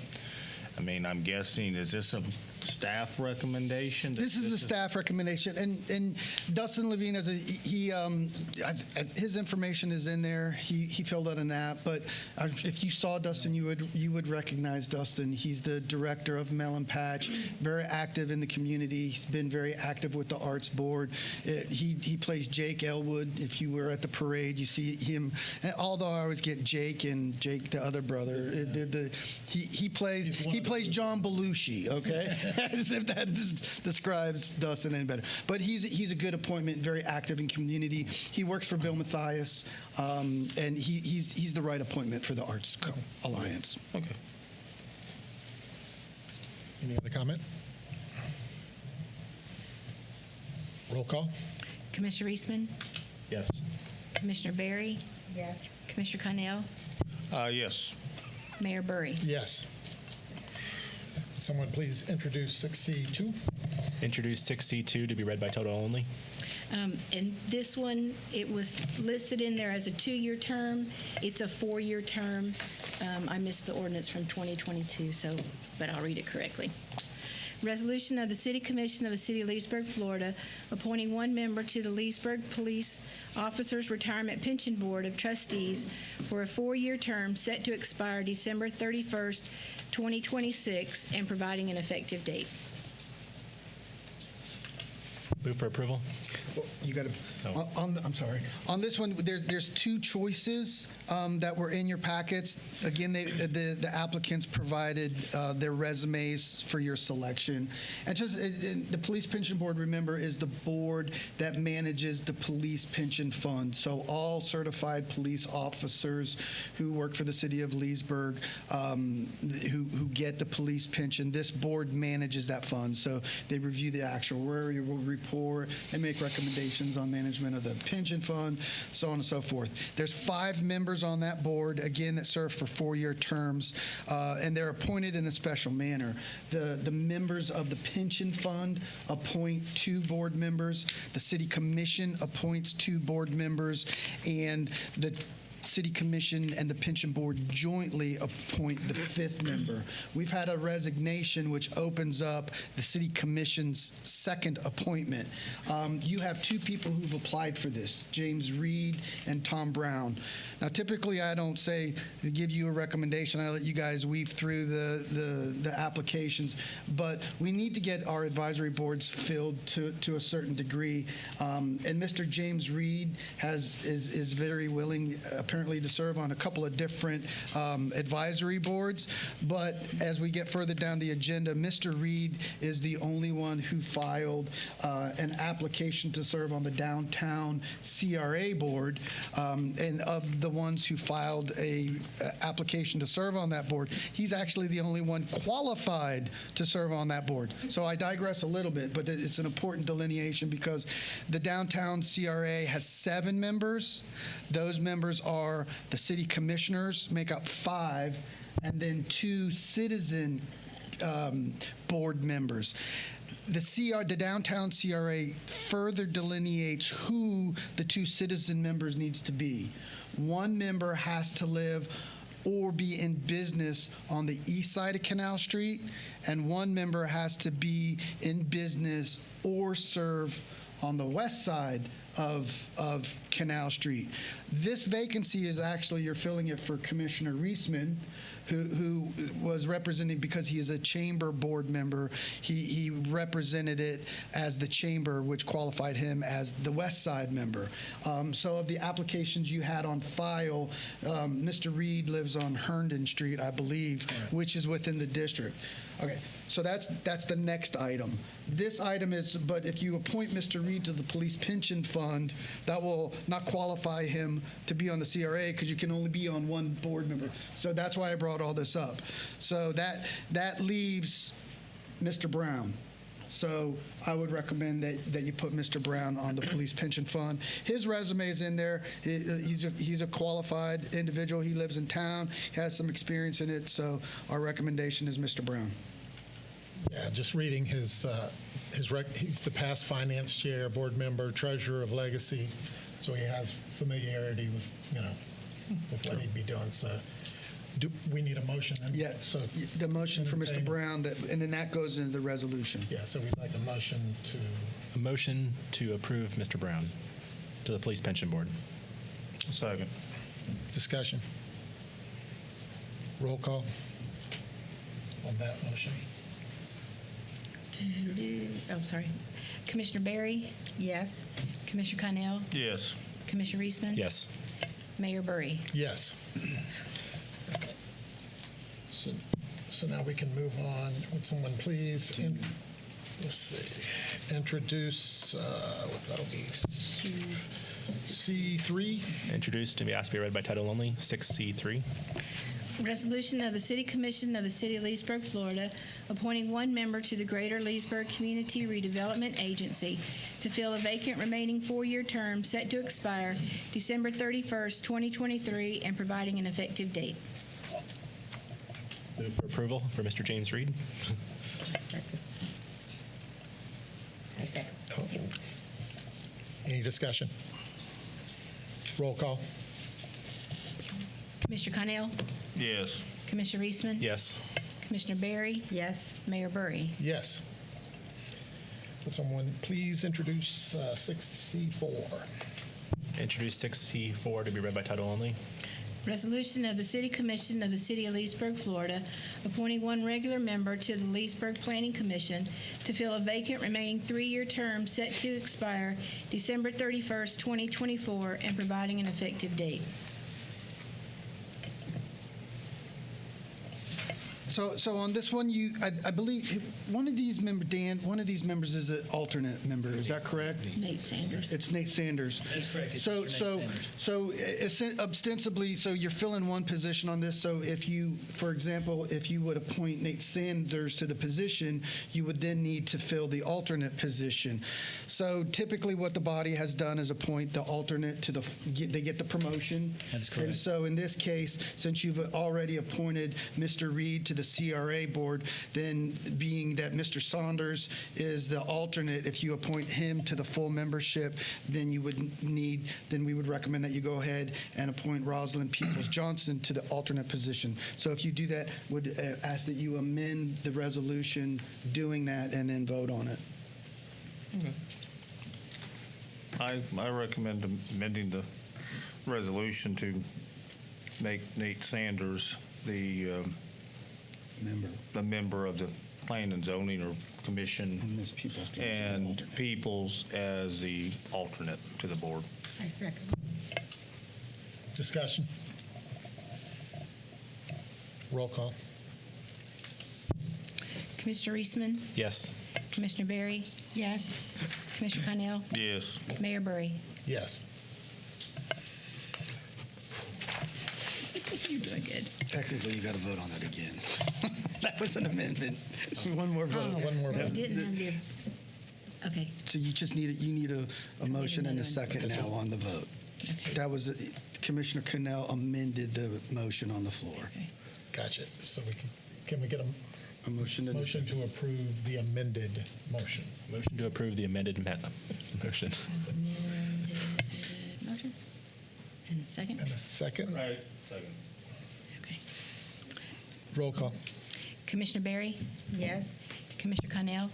I mean, I'm guessing, is this a staff recommendation? This is a staff recommendation, and Dustin Levine, his information is in there. He filled out an app, but if you saw Dustin, you would recognize Dustin. He's the director of Melon Patch, very active in the community. He's been very active with the Arts Board. He plays Jake Elwood. If you were at the parade, you see him. Although I always get Jake and Jake, the other brother. He plays John Belushi. Okay. As if that describes Dustin any better. But he's a good appointment, very active in community. He works for Bill Mathias, and he's the right appointment for the Arts Alliance. Okay. Any other comment? Roll call? Commissioner Eastman? Yes. Commissioner Barry? Yes. Commissioner Connell? Yes. Mayor Burry? Yes. Someone please introduce 6C2. Introduce 6C2 to be read by title only. And this one, it was listed in there as a 2-year term. It's a 4-year term. I missed the ordinance from 2022, but I'll read it correctly. Resolution of the City Commission of the City of Leesburg, Florida, appointing one member to the Leesburg Police Officers Retirement Pension Board of Trustees for a 4-year term set to expire December 31st, 2026, and providing an effective date. Move for approval. Well, you got to. Oh. I'm sorry. On this one, there's two choices that were in your packets. Again, the applicants provided their resumes for your selection. And the Police Pension Board, remember, is the board that manages the police pension fund. So all certified police officers who work for the city of Leesburg, who get the police pension, this board manages that fund. So they review the actuarial report, they make recommendations on management of the pension fund, so on and so forth. There's 5 members on that board, again, that serve for 4-year terms, and they're appointed in a special manner. The members of the pension fund appoint 2 board members. The city commission appoints 2 board members, and the City Commission and the Pension Board jointly appoint the 5th member. We've had a resignation which opens up the City Commission's 2nd appointment. You have 2 people who've applied for this, James Reed and Tom Brown. Now, typically, I don't say to give you a recommendation. I let you guys weave through the applications, but we need to get our advisory boards filled to a certain degree. And Mr. James Reed is very willing, apparently, to serve on a couple of different advisory boards. But as we get further down the agenda, Mr. Reed is the only one who filed an application to serve on the downtown CRA board. And of the ones who filed a application to serve on that board, he's actually the only one qualified to serve on that board. So I digress a little bit, but it's an important delineation because the downtown CRA has 7 members. Those members are the city commissioners, make up 5, and then 2 citizen board members. The downtown CRA further delineates who the 2 citizen members needs to be. 1 member has to live or be in business on the east side of Canal Street, and 1 member has to be in business or serve on the west side of Canal Street. This vacancy is actually, you're filling it for Commissioner Reisman, who was representing, because he is a chamber board member, he represented it as the chamber, which qualified him as the west side member. So of the applications you had on file, Mr. Reed lives on Herndon Street, I believe, which is within the district. Okay, so that's the next item. This item is, but if you appoint Mr. Reed to the police pension fund, that will not qualify him to be on the CRA because you can only be on 1 board member. So that's why I brought all this up. So that leaves Mr. Brown. So I would recommend that you put Mr. Brown on the police pension fund. His resume is in there. He's a qualified individual. He lives in town, has some experience in it. So our recommendation is Mr. Brown. Yeah, just reading he's the past finance chair, board member, treasurer of Legacy, so he has familiarity with, with what he'd be doing. So do we need a motion? Yeah, so the motion for Mr. Brown, and then that goes into the resolution. Yeah, so we'd like a motion to... A motion to approve Mr. Brown to the Police Pension Board. Second. Discussion. Roll call on that motion. Sorry. Commissioner Berry? Yes. Commissioner Connell? Yes. Commissioner Reisman? Yes. Mayor Burry? Yes. So now we can move on. Would someone please, let's see, introduce, that'll be C3? Introduced and be asked to be read by title only, 6C3. Resolution of the City Commission of the City of Leesburg, Florida, appointing 1 member to the Greater Leesburg Community Redevelopment Agency to fill a vacant remaining 4-year term set to expire December 31st, 2023, and providing an effective date. Move for approval for Mr. James Reed. I second. Oh. Any discussion? Roll call. Commissioner Connell? Yes. Commissioner Reisman? Yes. Commissioner Berry? Yes. Mayor Burry? Yes. Would someone please introduce 6C4? Introduce 6C4 to be read by title only. Resolution of the City Commission of the City of Leesburg, Florida, appointing one regular member to the Leesburg Planning Commission to fill a vacant remaining 3-year term set to expire December 31st, 2024, and providing an effective date. So on this one, I believe one of these members, Dan, one of these members is an alternate member. Is that correct? Nate Sanders. It's Nate Sanders. That's correct. It's So, Mr. Nate so ostensibly, so you're filling one position on this. So if you, for example, if you would appoint Nate Sanders to the position, you would then need to fill the alternate position. So typically, what the body has done is appoint the alternate to the. They get the promotion. That's correct. And so in this case, since you've already appointed Mr. Reed to the CRA board, then being that Mr. Saunders is the alternate, if you appoint him to the full membership, then you would need, then we would recommend that you go ahead and appoint Rosalind Peoples Johnson to the alternate position. So if you do that, would ask that you amend the resolution doing that and then vote on it. I recommend amending the resolution to make Nate Sanders the member of the Planning and Zoning or Commission, And Ms. Peoples Johnson, and alternate. Peoples as the alternate to the board. I second. Discussion? Roll call. Commissioner Eastman? Yes. Commissioner Berry? Yes. Commissioner Connell? Yes. Mayor Burry? Yes. You're doing good. Technically, you got to vote on that again. That was an amendment. One more vote. One more I vote. didn't have the, okay. So you just need, you need a motion and a second now on the vote. Okay. That was, Commissioner Cannell amended the motion on the floor. Okay. Gotcha. So can we get A motion and a motion to approve the amended motion? Motion to approve the amended motion. Amended motion? And second? And a second? Right. Second. Okay. Roll call. Commissioner Berry? Yes. Commissioner Connell?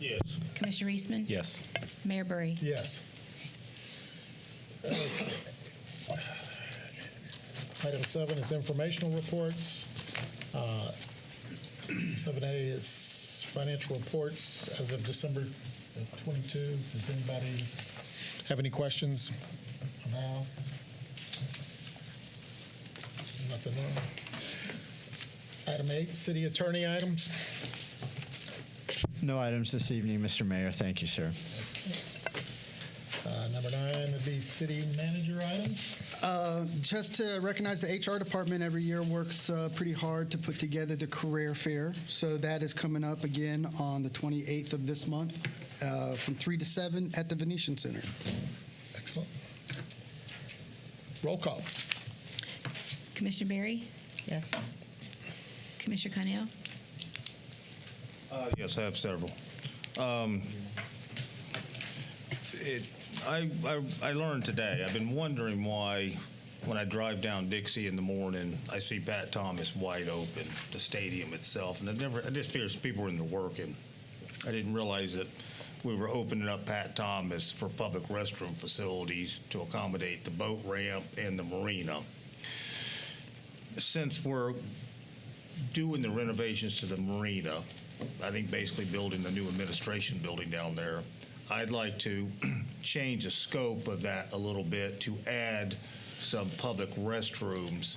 Yes. Commissioner Eastman? Yes. Mayor Burry? Yes. Okay. Item 7 is informational reports. 7A is financial reports as of December 22. Does anybody have any questions of Al? Nothing there. Item 8, city attorney items. No items this evening, Mr. Mayor. Thank you, sir. Number 9 would be city manager items. Just to recognize the HR department every year works pretty hard to put together the career fair. So that is coming up again on the 28th of this month from 3 to 7 at the Venetian Center. Excellent. Roll call. Commissioner Berry? Yes. Commissioner Connell? Yes, I have several. I learned today, I've been wondering why when I drive down Dixie in the morning, I see Pat Thomas wide open, the stadium itself, and I just figured people were in there working. I didn't realize that we were opening up Pat Thomas for public restroom facilities to accommodate the boat ramp and the marina. Since we're doing the renovations to the marina, I think basically building the new administration building down there, I'd like to change the scope of that a little bit to add some public restrooms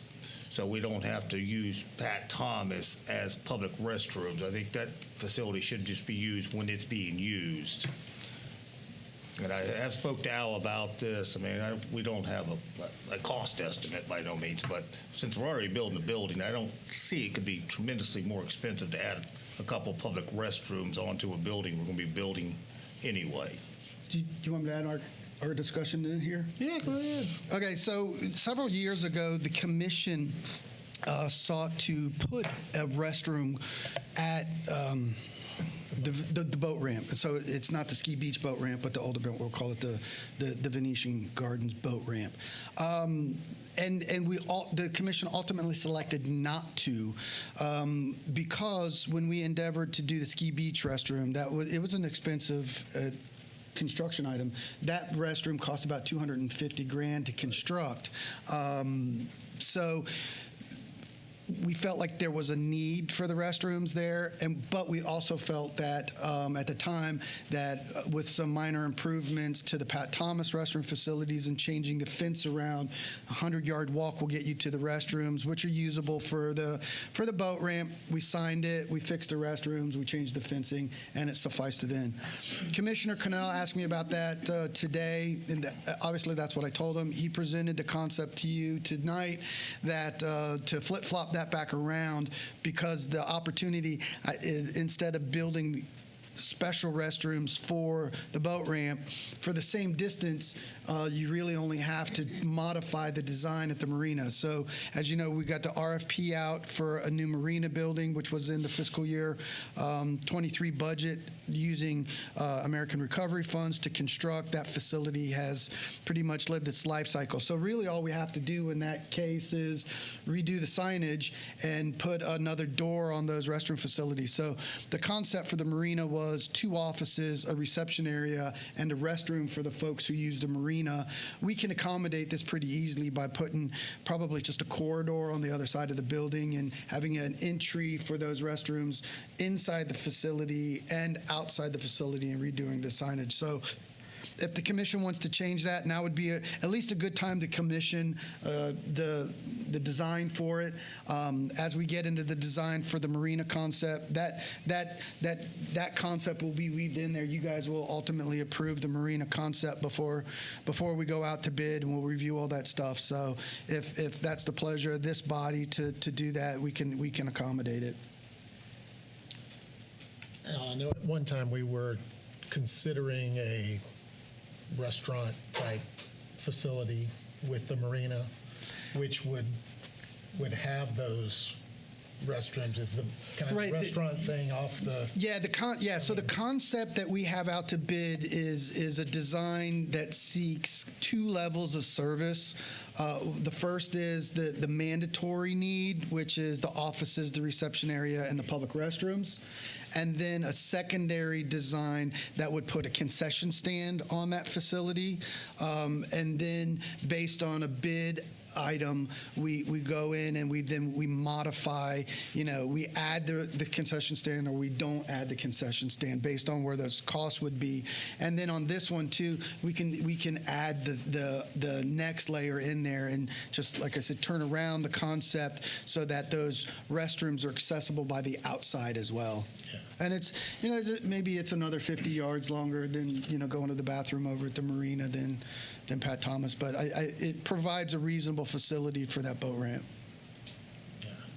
so we don't have to use Pat Thomas as public restrooms. I think that facility should just be used when it's being used. And I have spoke to Al about this. I mean, we don't have a cost estimate by no means, but since we're already building a building, I don't see it could be tremendously more expensive to add a couple public restrooms onto a building we're going to be building anyway. Do you want me to add our discussion in here? Yeah, go ahead. Okay, so several years ago, the commission sought to put a restroom at the boat ramp. So it's not the Ski Beach boat ramp, but the older boat, we'll call it the Venetian Gardens boat ramp. And the commission ultimately selected not to because when we endeavored to do the Ski Beach restroom, it was an expensive construction item. That restroom cost about $250,000 to construct. So we felt like there was a need for the restrooms there, but we also felt that at the time that with some minor improvements to the Pat Thomas restroom facilities and changing the fence around, a 100-yard walk will get you to the restrooms, which are usable for the boat ramp. We signed it, we fixed the restrooms, we changed the fencing, and it sufficed it in. Commissioner Connell asked me about that today, and obviously that's what I told him. He presented the concept to you tonight that to flip-flop that back around, because the opportunity is, instead of building special restrooms for the boat ramp for the same distance, you really only have to modify the design at the marina. So as you know, we got the RFP out for a new marina building, which was in the fiscal year 23 budget, using American Recovery Funds to construct. That facility has pretty much lived its life cycle. So really all we have to do in that case is redo the signage and put another door on those restroom facilities. So the concept for the marina was 2 offices, a reception area, and a restroom for the folks who use the marina. We can accommodate this pretty easily by putting probably just a corridor on the other side of the building and having an entry for those restrooms inside the facility and outside the facility, and redoing the signage. So if the commission wants to change that, now would be at least a good time to commission the design for it. As we get into the design for the marina concept, that concept will be weaved in there. You guys will ultimately approve the marina concept before we go out to bid, and we'll review all that stuff. So if that's the pleasure of this body to do that, we can accommodate it. I know at one time we were considering a restaurant-type facility with the marina, which would have those restrooms. Is the kind of Right, restaurant thing off the... Yeah, so the concept that we have out to bid is a design that seeks 2 levels of service. The first is the mandatory need, which is the offices, the reception area, and the public restrooms. And then a secondary design that would put a concession stand on that facility. And then based on a bid item, we go in and we modify, we add the concession stand, or we don't add the concession stand based on where those costs would be. And then on this one too, we can add the next layer in there, and just like I said, turn around the concept so that those restrooms are accessible by the outside as well. Yeah. And it's, maybe it's another 50 yards longer than, going to the bathroom over at the marina than Pat Thomas, but it provides a reasonable facility for that boat ramp.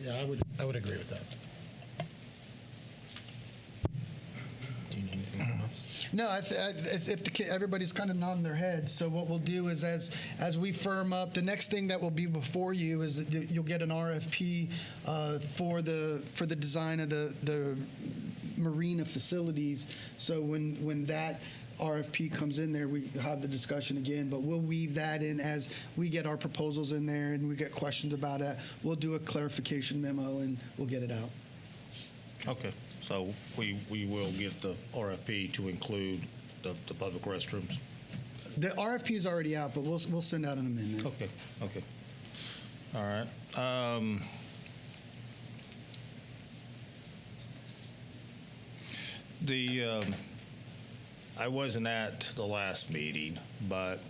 Yeah, I would agree with that. Do you need anything else? No, if everybody's kind of nodding their heads, so what we'll do is as we firm up, the next thing that will be before you is that you'll get an RFP for the design of the marina facilities. So when that RFP comes in there, we have the discussion again, but we'll weave that in as we get our proposals in there and we get questions about it. We'll do a clarification memo and we'll get it out. Okay, so we will get the RFP to include the public restrooms. The RFP is already out, but we'll send out an amendment. Okay. All right. I wasn't at the last meeting, but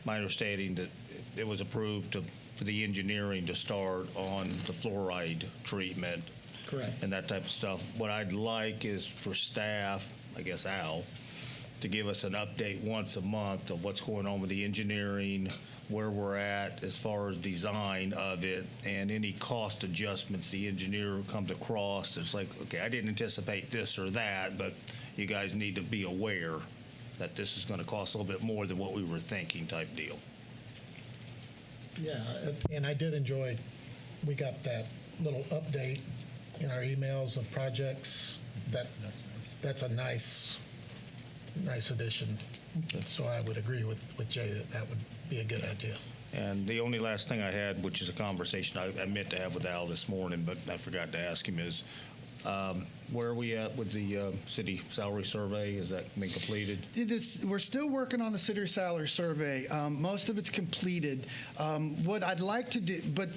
my understanding that it was approved for the engineering to start on the fluoride treatment. Correct. And that type of stuff. What I'd like is for staff, I guess Al, to give us an update once a month of what's going on with the engineering, where we're at as far as design of it, and any cost adjustments the engineer comes across. It's like, okay, I didn't anticipate this or that, but you guys need to be aware that this is going to cost a little bit more than what we were thinking, type deal. Yeah, and I did enjoy, we got that little update in our emails of projects. That's a nice addition. So I would agree with Jay that would be a good idea. And the only last thing I had, which is a conversation I meant to have with Al this morning, but I forgot to ask him, is Where are we at with the city salary survey? Has that been completed? We're still working on the city salary survey. Most of it's completed. What I'd like to do, but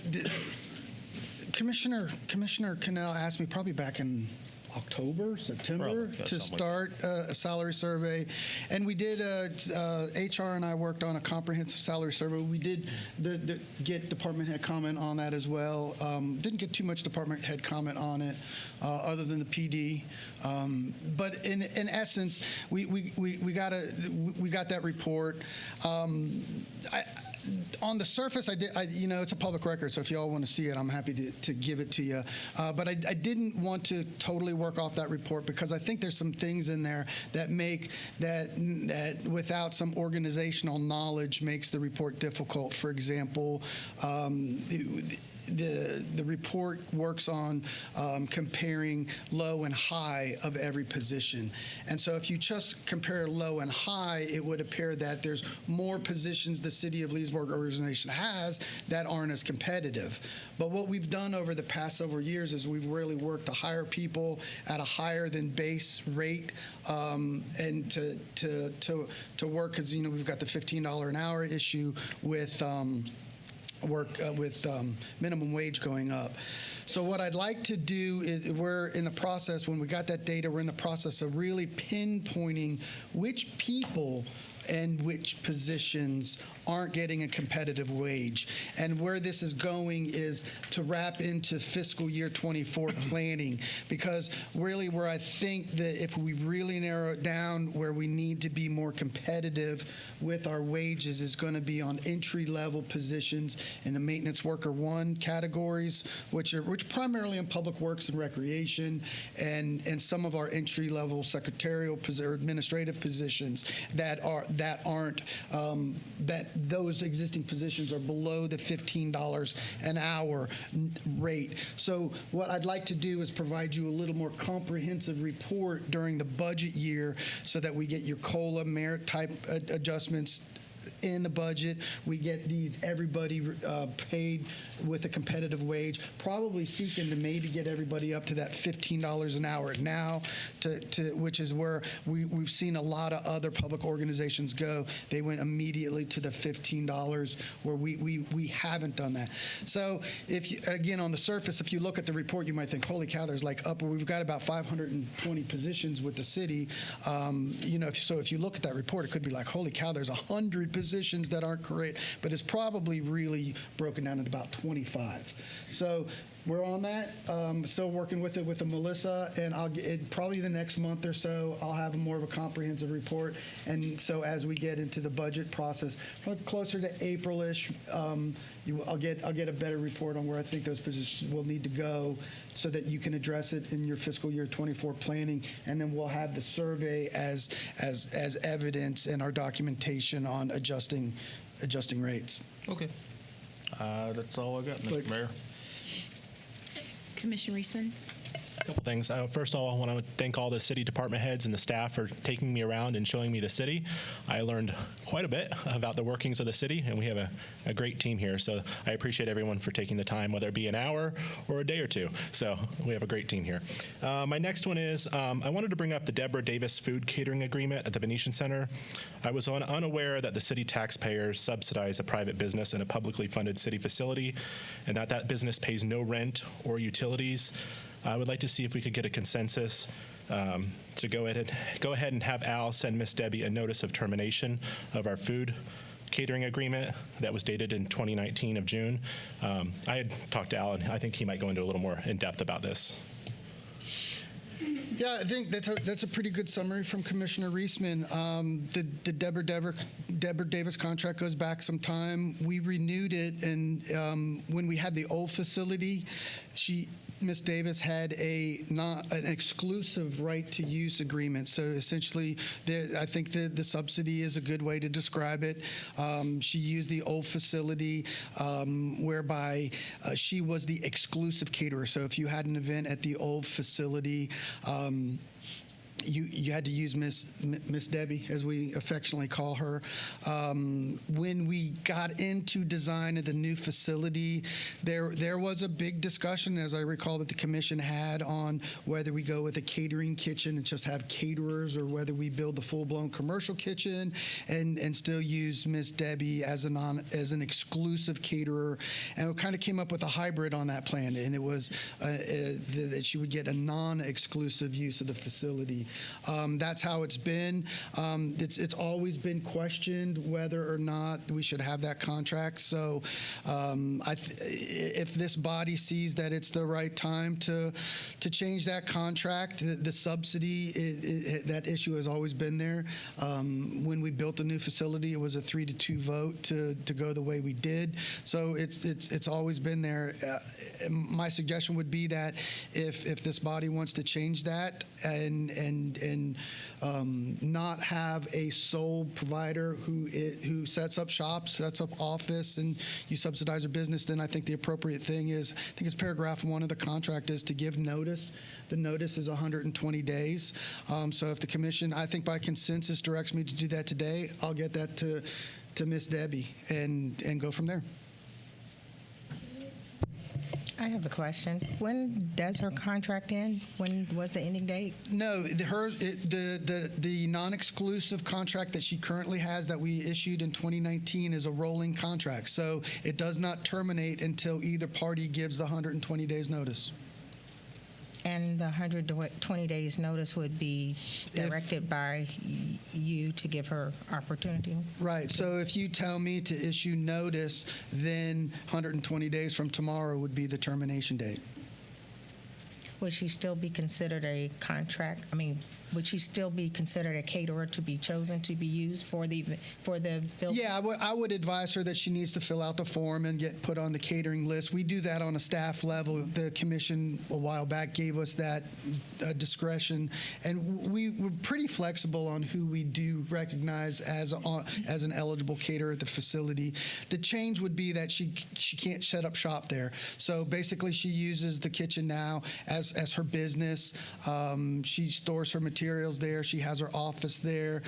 Commissioner Cannell asked me probably back in October, September, Probably, yeah, to something start a salary survey. And we did, HR and I worked on a comprehensive salary survey. We did get department head comment on that as well. Didn't get too much department head comment on it, other than the PD. But in essence, we got that report. On the surface, it's a public record, so if y'all want to see it, I'm happy to give it to you. But I didn't want to totally work off that report because I think there's some things in there that make that without some organizational knowledge makes the report difficult. For example, the report works on comparing low and high of every position. And so if you just compare low and high, it would appear that there's more positions the city of Leesburg organization has that aren't as competitive. But what we've done over the past several years is we've really worked to hire people at a higher than base rate, and to work, because we've got the $15 an hour issue with minimum wage going up. So what I'd like to do is, we're in the process, when we got that data, we're in the process of really pinpointing which people and which positions aren't getting a competitive wage. And where this is going is to wrap into fiscal year 24 planning, because really where I think that if we really narrow it down where we need to be more competitive with our wages is going to be on entry-level positions in the maintenance worker 1 categories, which primarily in public works and recreation, and some of our entry-level secretarial or administrative positions that those existing positions are below the $15 an hour rate. So what I'd like to do is provide you a little more comprehensive report during the budget year so that we get your COLA merit type adjustments in the budget. We get everybody paid with a competitive wage, probably seeking to maybe get everybody up to that $15 an hour now, which is where we've seen a lot of other public organizations go. They went immediately to the $15, where we haven't done that. So again, on the surface, if you look at the report, you might think, holy cow, there's we've got about 520 positions with the city. So if you look at that report, it could be like, holy cow, there's 100 positions that aren't correct, but it's probably really broken down into about 25. So we're on that. Still working with it with Melissa, and probably the next month or so, I'll have more of a comprehensive report. And so as we get into the budget process, probably closer to April-ish, I'll get a better report on where I think those positions will need to go, so that you can address it in your fiscal year 24 planning, and then we'll have the survey as evidence in our documentation on adjusting rates. Okay. That's all I got, Mr. Mayor. Commissioner Reisman. A couple things. First of all, I want to thank all the city department heads and the staff for taking me around and showing me the city. I learned quite a bit about the workings of the city, and we have a great team here. So I appreciate everyone for taking the time, whether it be an hour or a day or two. So we have a great team here. My next one is I wanted to bring up the Deborah Davis food catering agreement at the Venetian Center. I was unaware that the city taxpayers subsidize a private business in a publicly funded city facility, and that business pays no rent or utilities. I would like to see if we could get a consensus to go ahead and have Al send Miss Debbie a notice of termination of our food catering agreement that was dated in 2019 of June. I had talked to Al, and I think he might go into a little more in depth about this. Yeah, I think that's a pretty good summary from Commissioner Reisman. The Deborah Davis contract goes back some time. We renewed it, and when we had the old facility, Ms. Davis had an exclusive right to use agreement. So essentially, I think the subsidy is a good way to describe it. She used the old facility, whereby she was the exclusive caterer. So if you had an event at the old facility, you had to use Miss Debbie, as we affectionately call her. When we got into design of the new facility, there was a big discussion, as I recall, that the commission had on whether we go with a catering kitchen and just have caterers, or whether we build the full-blown commercial kitchen and still use Miss Debbie as an exclusive caterer. And we kind of came up with a hybrid on that plan, and it was that she would get a non-exclusive use of the facility. That's how it's been. It's always been questioned whether or not we should have that contract. So if this body sees that it's the right time to change that contract, the subsidy, that issue has always been there. When we built the new facility, it was a 3-2 vote to go the way we did. So it's always been there. My suggestion would be that if this body wants to change that and not have a sole provider who sets up shops, sets up office, and you subsidize their business, then I think the appropriate thing is, I think it's paragraph 1 of the contract, is to give notice. The notice is 120 days. So if the commission, I think by consensus, directs me to do that today, I'll get that to Miss Debbie and go from there. I have a question. When does her contract end? When was the ending date? No, the non-exclusive contract that she currently has that we issued in 2019 is a rolling contract. So it does not terminate until either party gives the 120 days notice. And the 120 days notice would be directed by you to give her opportunity? Right. So if you tell me to issue notice, then 120 days from tomorrow would be the termination date. Would she still be considered a contract? I mean, would she still be considered a caterer to be chosen to be used for the building? Yeah, I would advise her that she needs to fill out the form and get put on the catering list. We do that on a staff level. The commission a while back gave us that discretion, and we were pretty flexible on who we do recognize as an eligible caterer at the facility. The change would be that she can't set up shop there. So basically, she uses the kitchen now as her business. She stores her materials there. She has her office there.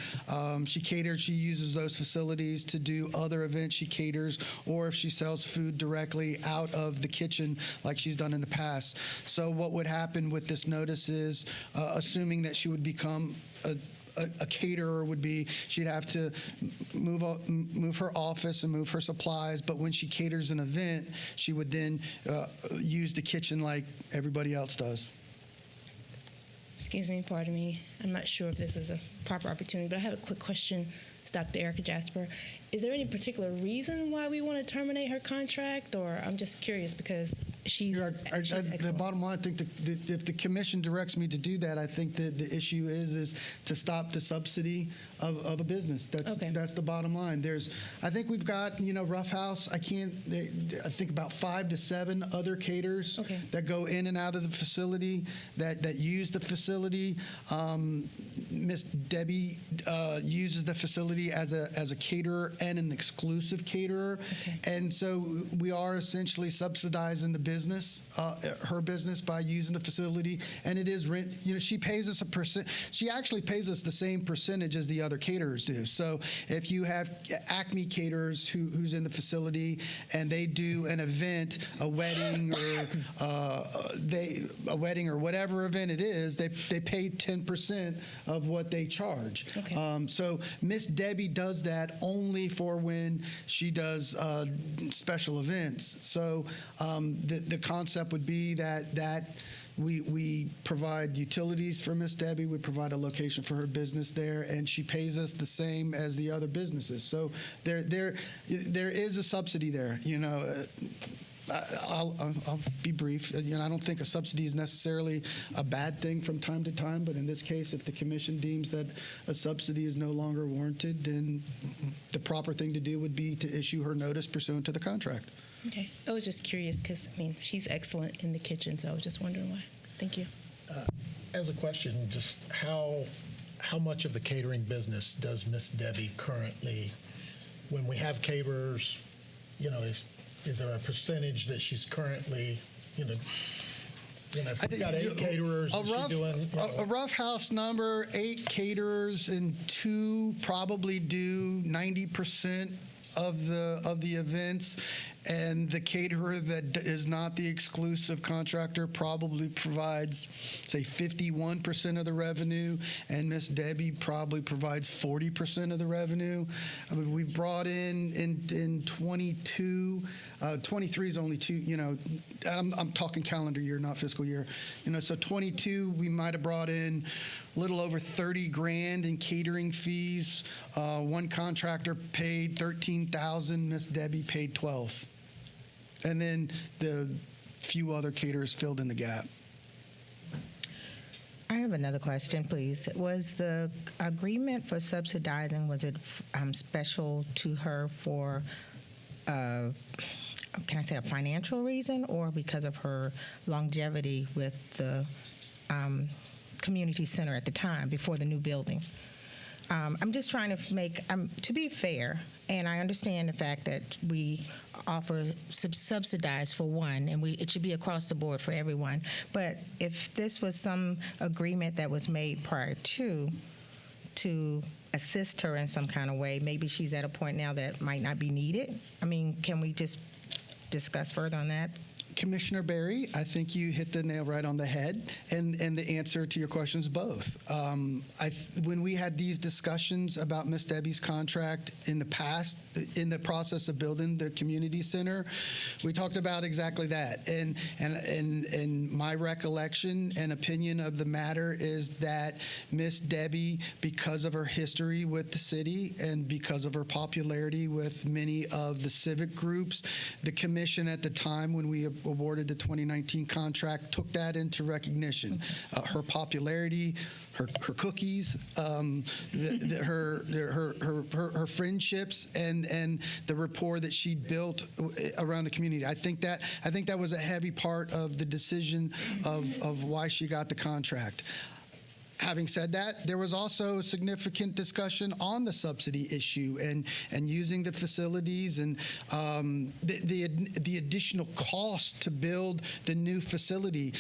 She caters. She uses those facilities to do other events. She caters, or if she sells food directly out of the kitchen like she's done in the past. So what would happen with this notice is, assuming that she would become a caterer, would be she'd have to move her office and move her supplies, but when she caters an event, she would then use the kitchen like everybody else does. Excuse me, pardon me. I'm not sure if this is a proper opportunity, but I have a quick question. It's Dr. Erica Jasper. Is there any particular reason why we want to terminate her contract, or I'm just curious because she's the bottom line, I think if the commission directs me to do that, I think that the issue is to stop the subsidy of a business. That's the bottom line. I think we've got, Rough House, I think about 5 to 7 other caterers that go in and out of the facility, that use the facility. Miss Debbie uses the facility as a caterer and an exclusive caterer. And so we are essentially subsidizing the business, her business, by using the facility. And it is rent, she pays us she actually pays us the same percentage as the other caterers do. So if you have Acme caterers who's in the facility and they do an event, a wedding or whatever event it is, they pay 10% of what they charge. So Miss Debbie does that only for when she does special events. So the concept would be that we provide utilities for Miss Debbie, we provide a location for her business there, and she pays us the same as the other businesses. So there is a subsidy there. I'll be brief. I don't think a subsidy is necessarily a bad thing from time to time, but in this case, if the commission deems that a subsidy is no longer warranted, then the proper thing to do would be to issue her notice pursuant to the contract. Okay. I was just curious because, she's excellent in the kitchen, so I was just wondering why. Thank you. As a question, just how much of the catering business does Miss Debbie currently, when we have caterers, is there a percentage that she's currently, If we've got 8 caterers, is she doing? A rough house number, 8 caterers and 2 probably do 90% of the events, and the caterer that is not the exclusive contractor probably provides, say, 51% of the revenue, and Miss Debbie probably provides 40% of the revenue. I mean, we brought in 22. 23 is only 2. I'm talking calendar year, not fiscal year. So 22, we might have brought in a little over 30 grand in catering fees. One contractor paid 13,000. Miss Debbie paid 12. And then the few other caterers filled in the gap. I have another question, please. Was the agreement for subsidizing, was it special to her for, can I say, a financial reason, or because of her longevity with the community center at the time before the new building? I'm just trying to make, to be fair, and I understand the fact that we offer subsidize for one, and it should be across the board for everyone. But if this was some agreement that was made prior to assist her in some kind of way, maybe she's at a point now that might not be needed. I mean, can we just discuss further on that? Commissioner Barry, I think you hit the nail right on the head, and the answer to your question is both. When we had these discussions about Miss Debbie's contract in the past, in the process of building the community center, we talked about exactly that. And my recollection and opinion of the matter is that Miss Debbie, because of her history with the city and because of her popularity with many of the civic groups, the commission at the time when we awarded the 2019 contract took that into recognition. Her popularity, her cookies, her friendships, and the rapport that she built around the community. I think that was a heavy part of the decision of why she got the contract. Having said that, there was also significant discussion on the subsidy issue and using the facilities and the additional cost to build the new facility.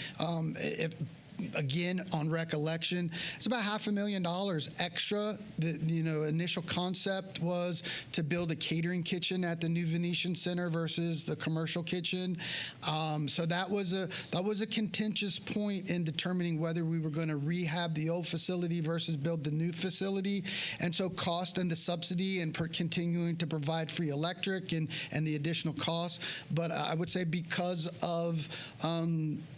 Again, on recollection, it's about $500,000 extra. The initial concept was to build a catering kitchen at the new Venetian Center versus the commercial kitchen. So that was a contentious point in determining whether we were going to rehab the old facility versus build the new facility. And so cost and the subsidy and continuing to provide free electric and the additional costs. But I would say because of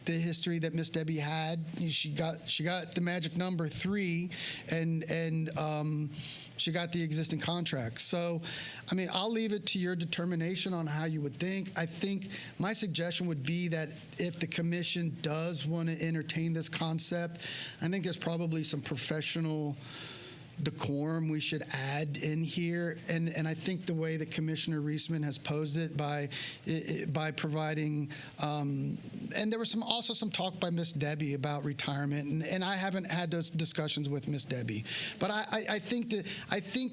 the history that Miss Debbie had, she got the magic number 3, and she got the existing contract. So, I mean, I'll leave it to your determination on how you would think. I think my suggestion would be that if the commission does want to entertain this concept, I think there's probably some professional decorum we should add in here, and I think the way that Commissioner Reisman has posed it by providing, and there was also some talk by Miss Debbie about retirement, and I haven't had those discussions with Miss Debbie, but I think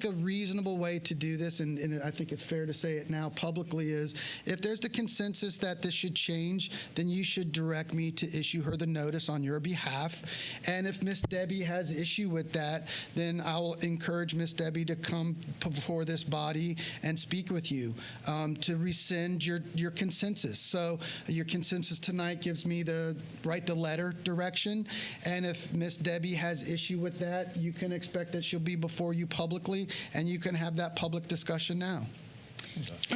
a reasonable way to do this, and I think it's fair to say it now publicly, is if there's the consensus that this should change, then you should direct me to issue her the notice on your behalf, and if Miss Debbie has issue with that, then I will encourage Miss Debbie to come before this body and speak with you to rescind your consensus. So your consensus tonight gives me the write the letter direction, and if Miss Debbie has issue with that, you can expect that she'll be before you publicly, and you can have that public discussion now.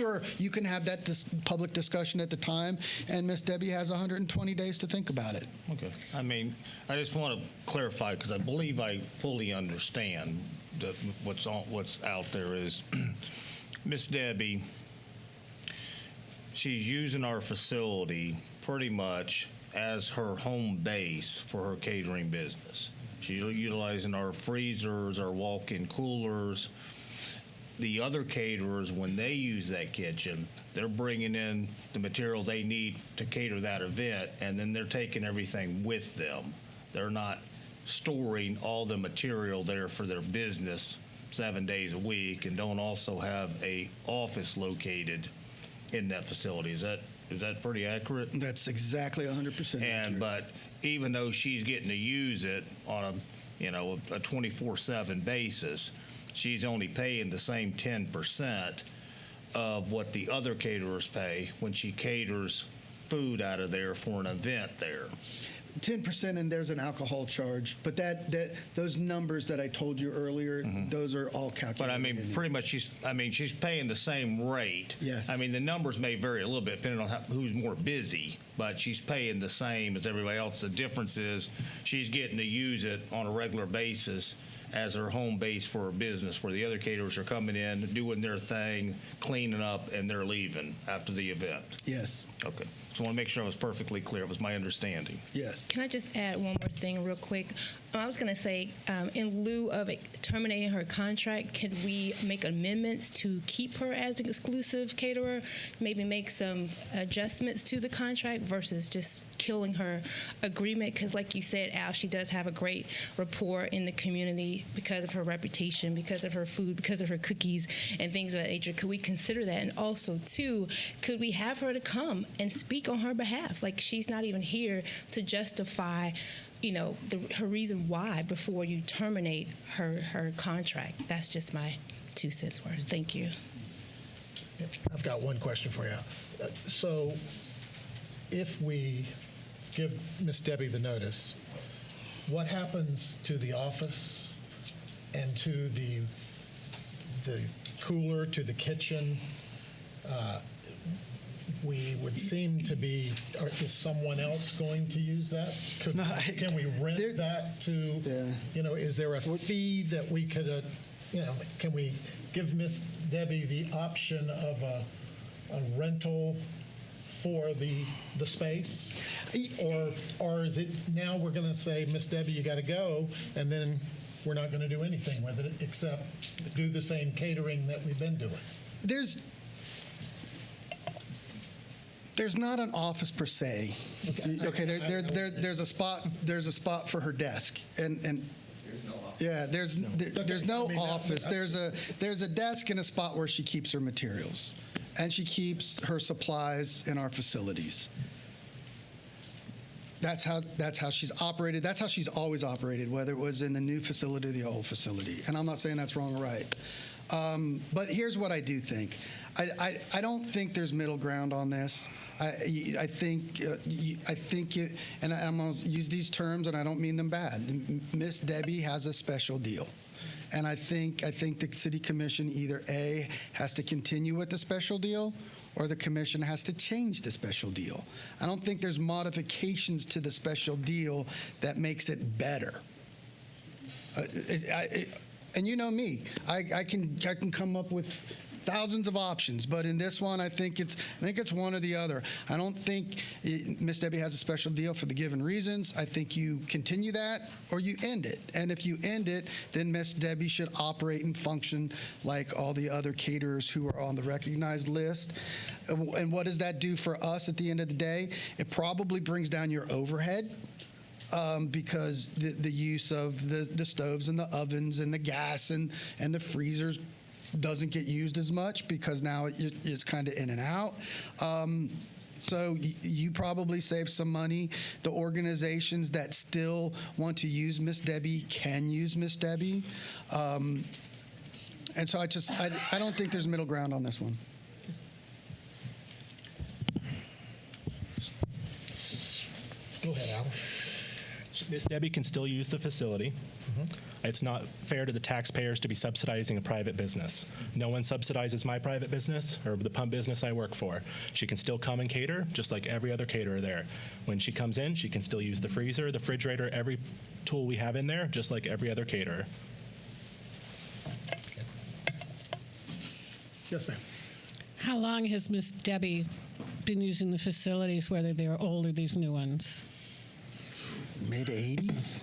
Or you can have that public discussion at the time, and Miss Debbie has 120 days to think about it. Okay. I mean, I just want to clarify, because I believe I fully understand that what's out there is Miss Debbie, she's using our facility pretty much as her home base for her catering business. She's utilizing our freezers, our walk-in coolers. The other caterers, when they use that kitchen, they're bringing in the material they need to cater that event, and then they're taking everything with them. They're not storing all the material there for their business 7 days a week and don't also have a office located in that facility. Is that Is that pretty accurate? That's exactly 100%. And but even though she's getting to use it on a 24/7 basis, she's only paying the same 10% of what the other caterers pay when she caters food out of there for an event there. 10%, and there's an alcohol charge, but that those numbers that I told you earlier, those are all calculated. But I mean, pretty much she's paying the same rate. Yes. I mean, the numbers may vary a little bit depending on who's more busy, but she's paying the same as everybody else. The difference is she's getting to use it on a regular basis as her home base for her business, where the other caterers are coming in, doing their thing, cleaning up, and they're leaving after the event. Yes. Okay. So I want to make sure I was perfectly clear. It was my understanding. Yes. Can I just add one more thing real quick? I was going to say, in lieu of terminating her contract, could we make amendments to keep her as an exclusive caterer, maybe make some adjustments to the contract versus just killing her agreement? Because like you said, Al, she does have a great rapport in the community because of her reputation, because of her food, because of her cookies and things of that nature. Could we consider that? And also, too, could we have her to come and speak on her behalf? Like, she's not even here to justify her reason why before you terminate her contract. That's just my 2 cents worth. Thank you. I've got one question for you. So if we give Miss Debbie the notice, what happens to the office and to the cooler, to the kitchen? We would seem to be, is someone else going to use that? Can we rent that to, is there a fee that we could, can we give Miss Debbie the option of a rental for the space? Or is it now we're going to say, Miss Debbie, you got to go, and then we're not going to do anything with it except do the same catering that we've been doing? There's not an office per se. Okay, there's a spot. There's a spot for her desk, and yeah, there's no office. There's a desk and a spot where she keeps her materials, and she keeps her supplies in our facilities. That's how she's operated. That's how she's always operated, whether it was in the new facility or the old facility. And I'm not saying that's wrong or right. But here's what I do think. I don't think there's middle ground on this. I think it, and I'm going to use these terms, and I don't mean them bad. Miss Debbie has a special deal, and I think the city commission either A, has to continue with the special deal, or the commission has to change the special deal. I don't think there's modifications to the special deal that makes it better. And you know me, I can come up with thousands of options, but in this one, I think it's one or the other. I don't think Miss Debbie has a special deal for the given reasons. I think you continue that or you end it. And if you end it, then Miss Debbie should operate and function like all the other caterers who are on the recognized list. And what does that do for us at the end of the day? It probably brings down your overhead. Because the use of the stoves and the ovens and the gas and the freezers doesn't get used as much because now it's kind of in and out. So you probably save some money. The organizations that still want to use Miss Debbie can use Miss Debbie. And so I don't think there's middle ground on this one. Go ahead, Al. Miss Debbie can still use the facility. It's not fair to the taxpayers to be subsidizing a private business. No one subsidizes my private business or the pump business I work for. She can still come and cater just like every other caterer there. When she comes in, she can still use the freezer, the refrigerator, every tool we have in there, just like every other caterer. Yes, ma'am. How long has Miss Debbie been using the facilities, whether they're old or these new ones? Mid-'80s?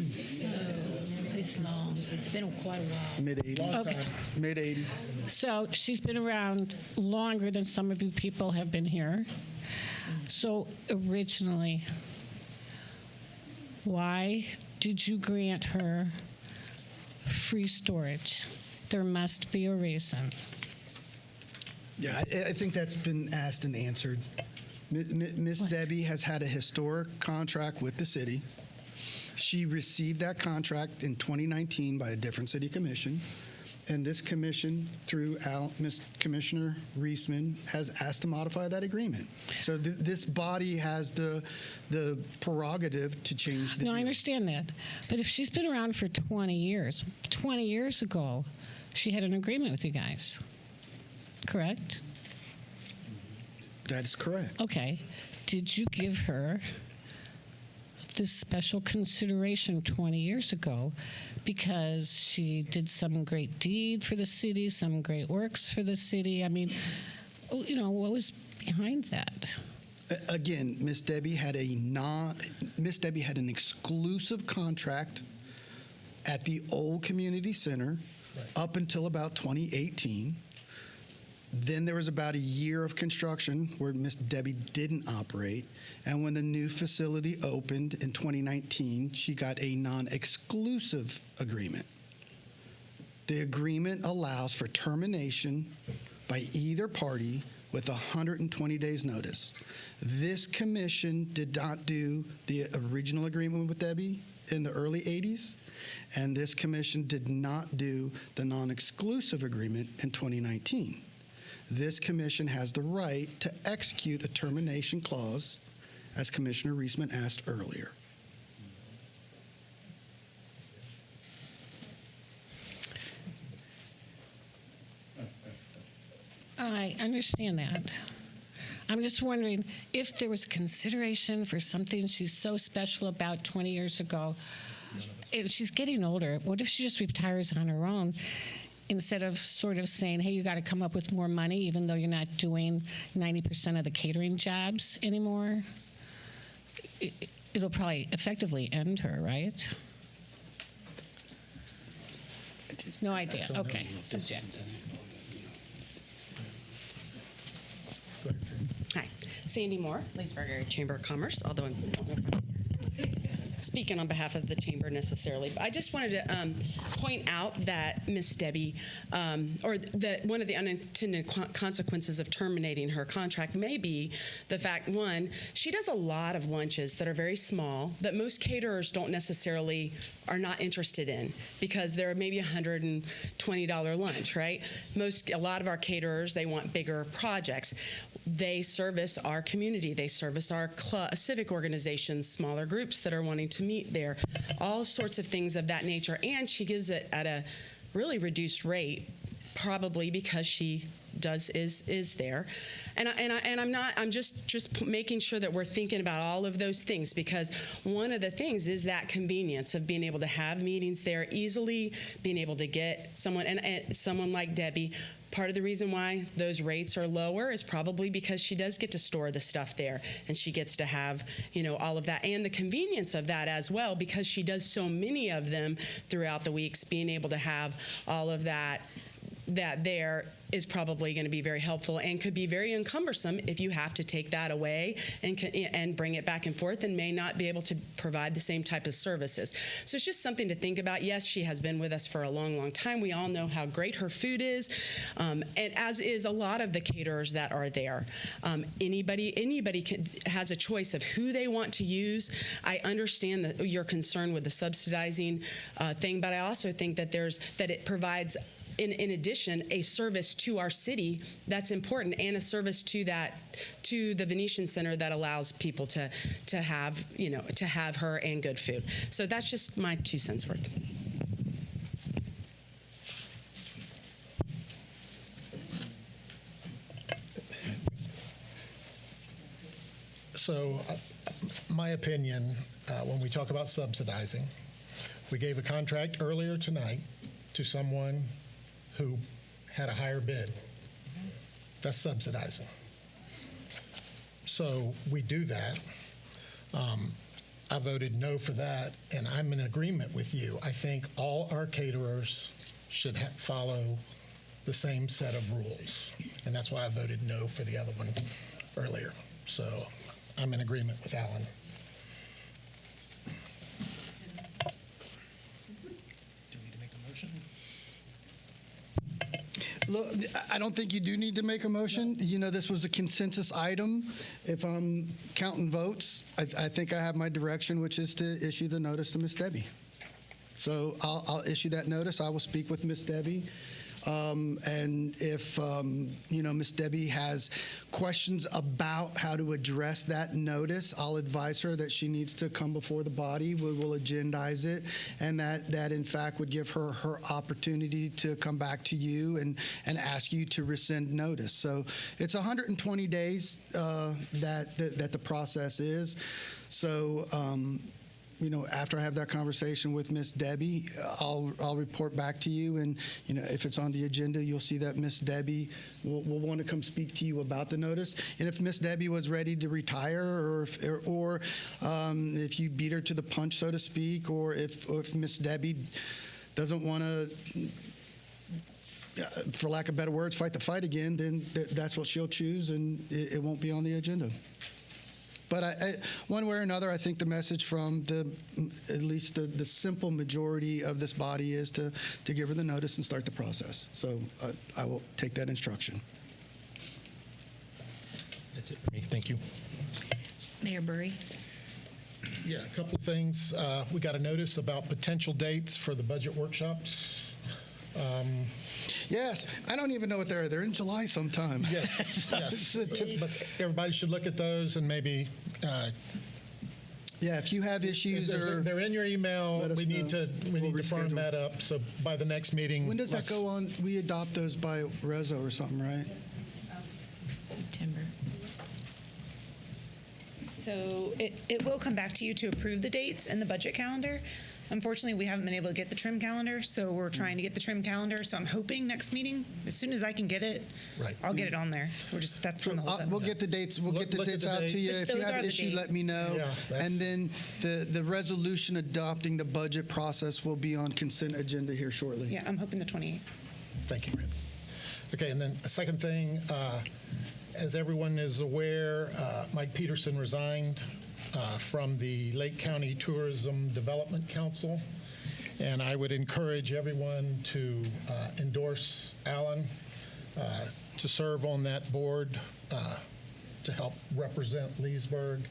So it's long. It's been quite a while. Mid-'80s. Okay. Mid-'80s. So she's been around longer than some of you people have been here. So originally, why did you grant her free storage? There must be a reason. Yeah, I think that's been asked and answered. Miss Debbie has had a historic contract with the city. She received that contract in 2019 by a different city commission. And this commission, through Miss Commissioner Reisman, has asked to modify that agreement. So this body has the prerogative to change the No, I deal. understand that. But if she's been around for 20 years, 20 years ago, she had an agreement with you guys, correct? That is correct. Okay. Did you give her this special consideration 20 years ago because she did some great deed for the city, some great works for the city? I mean, you know, what was behind that? Again, Miss Debbie had an exclusive contract at the old community center up until about 2018. Then there was about a year of construction where Miss Debbie didn't operate. And when the new facility opened in 2019, she got a non-exclusive agreement. The agreement allows for termination by either party with 120 days notice. This commission did not do the original agreement with Debbie in the early 80s, and this commission did not do the non-exclusive agreement in 2019. This commission has the right to execute a termination clause, as Commissioner Reisman asked earlier. I understand that. I'm just wondering if there was consideration for something she's so special about 20 years ago. And she's getting older. What if she just retires on her own instead of sort of saying, hey, you got to come up with more money even though you're not doing 90% of the catering jobs anymore? It'll probably effectively end her, right? No idea. Okay. Subjective. Hi, Sandy Moore, Leesburg Area Chamber of Commerce, although I don't know if I'm speaking on behalf of the chamber necessarily. But I just wanted to point out that Miss Debbie, or that one of the unintended consequences of terminating her contract may be the fact, one, she does a lot of lunches that are very small that most caterers don't necessarily are not interested in because they're maybe $120 lunch, right? A lot of our caterers, they want bigger projects. They service our community. They service our civic organizations, smaller groups that are wanting to meet there, all sorts of things of that nature. And she gives it at a really reduced rate, probably because she is there. I'm just making sure that we're thinking about all of those things, because one of the things is that convenience of being able to have meetings there easily, being able to get someone, and someone like Debbie. Part of the reason why those rates are lower is probably because she does get to store the stuff there, and she gets to have, all of that, and the convenience of that as well, because she does so many of them throughout the weeks. Being able to have all of that there is probably going to be very helpful, and could be very encumbersome if you have to take that away and bring it back and forth, and may not be able to provide the same type of services. So it's just something to think about. Yes, she has been with us for a long, long time. We all know how great her food is, and as is a lot of the caterers that are there. Anybody has a choice of who they want to use. I understand your concern with the subsidizing thing, but I also think that it provides, in addition, a service to our city that's important, and a service to the Venetian Center that allows people to have her and good food. So that's just my 2 cents worth. So, my opinion, when we talk about subsidizing, we gave a contract earlier tonight to someone who had a higher bid. That's subsidizing. So we do that. I voted no for that, and I'm in agreement with you. I think all our caterers should follow the same set of rules, and that's why I voted no for the other one earlier. So I'm in agreement with Alan. Look, I don't think you do need to make a motion. You know, this was a consensus item. If I'm counting votes, I think I have my direction, which is to issue the notice to Ms. Debbie. So I'll issue that notice. I will speak with Ms. Debbie. And if, you know, Ms. Debbie has questions about how to address that notice, I'll advise her that she needs to come before the body. We will agendize it, and that in fact would give her her opportunity to come back to you and ask you to rescind notice. So it's 120 days that the process is. So, you know, after I have that conversation with Miss Debbie, I'll report back to you, and you know, if it's on the agenda, you'll see that Miss Debbie will want to come speak to you about the notice. And if Miss Debbie was ready to retire, or if you beat her to the punch, so to speak, or if Miss Debbie doesn't want to, for lack of better words, fight the fight again, then that's what she'll choose, and it won't be on the agenda. But one way or another, I think the message from at least the simple majority of this body is to give her the notice and start the process. So I will take that instruction. That's it for me. Thank you. Mayor Burry. Yeah, a couple of things. We got a notice about potential dates for the budget workshops. Yes, I don't even know what they're in July sometime. Yes, yes. But everybody should look at those and maybe. Yeah, if you have issues or they're in your email, we need to firm that up. So by the next meeting. When does that go on? We adopt those by Rezo or something, right? September. So it will come back to you to approve the dates and the budget calendar. Unfortunately, we haven't been able to get the trim calendar, so we're trying to get the trim calendar. So I'm hoping next meeting, as soon as I can get it, I'll get it on there. That's when we'll get the dates. We'll get the dates out to you. If you have an issue, let me know. Yeah, and then the resolution adopting the budget process will be on consent agenda here shortly. Yeah, I'm hoping the 28th. Thank you, Brent. Okay, and then a second thing, as everyone is aware, Mike Peterson resigned from the Lake County Tourism Development Council, and I would encourage everyone to endorse Alan to serve on that board to help represent Leesburg.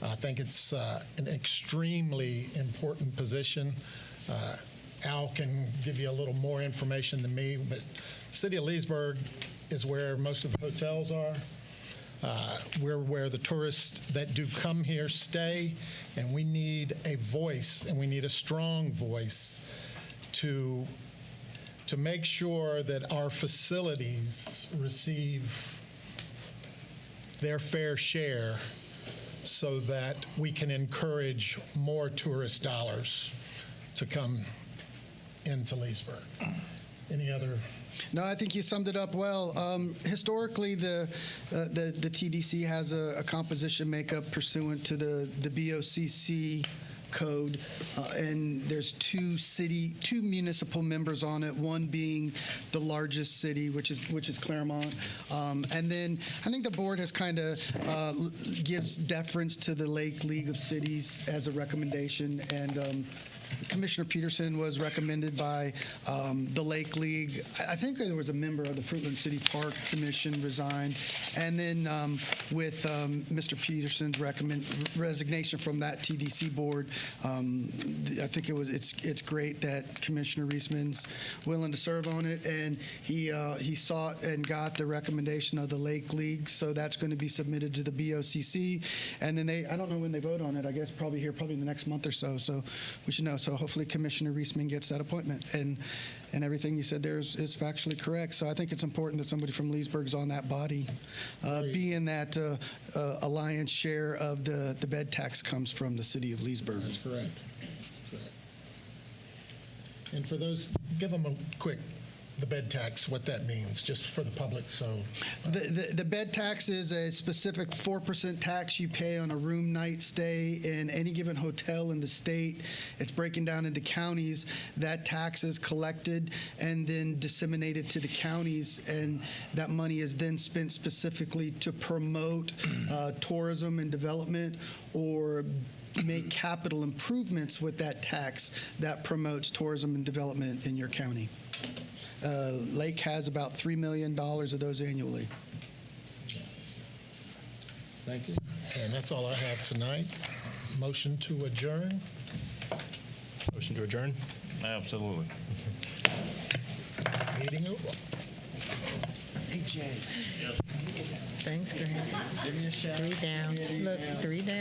I think it's an extremely important position. Al can give you a little more information than me, but City of Leesburg is where most of the hotels are. We're where the tourists that do come here stay, and we need a voice, and we need a strong voice to make sure that our facilities receive their fair share so that we can encourage more tourist dollars to come into Leesburg. Any other? No, I think you summed it up well. Historically, the TDC has a composition makeup pursuant to the BOCC code, and there's two municipal members on it. One being the largest city, which is Claremont, and then I think the board has kind of gives deference to the Lake League of Cities as a recommendation, and Commissioner Peterson was recommended by the Lake League. I think there was a member of the Fruitland City Park Commission resigned, and then with Mr. Peterson's resignation from that TDC board, I think it's great that Commissioner Reisman's willing to serve on it, and he sought and got the recommendation of the Lake League, so that's going to be submitted to the BOCC, and then I don't know when they vote on it. I guess probably in the next month or so. So we should know. So hopefully Commissioner Reisman gets that appointment, and everything you said there is factually correct. So I think it's important that somebody from Leesburg is on that body, being that a lion's share of the bed tax comes from the city of Leesburg. That's correct. And for those, give them a quick, the bed tax, what that means, just for the public. So the bed tax is a specific 4% tax you pay on a room night stay in any given hotel in the state. It's breaking down into counties. That tax is collected and then disseminated to the counties, and that money is then spent specifically to promote tourism and development, or make capital improvements with that tax that promotes tourism and development in your county. Lake has about $3 million of those annually. Thank you. And that's all I have tonight. Motion to adjourn. Motion to adjourn? Absolutely. Meeting over. Hey, Jay. Thanks, Grant. Give me a shout. 3 down. Look, 3 down.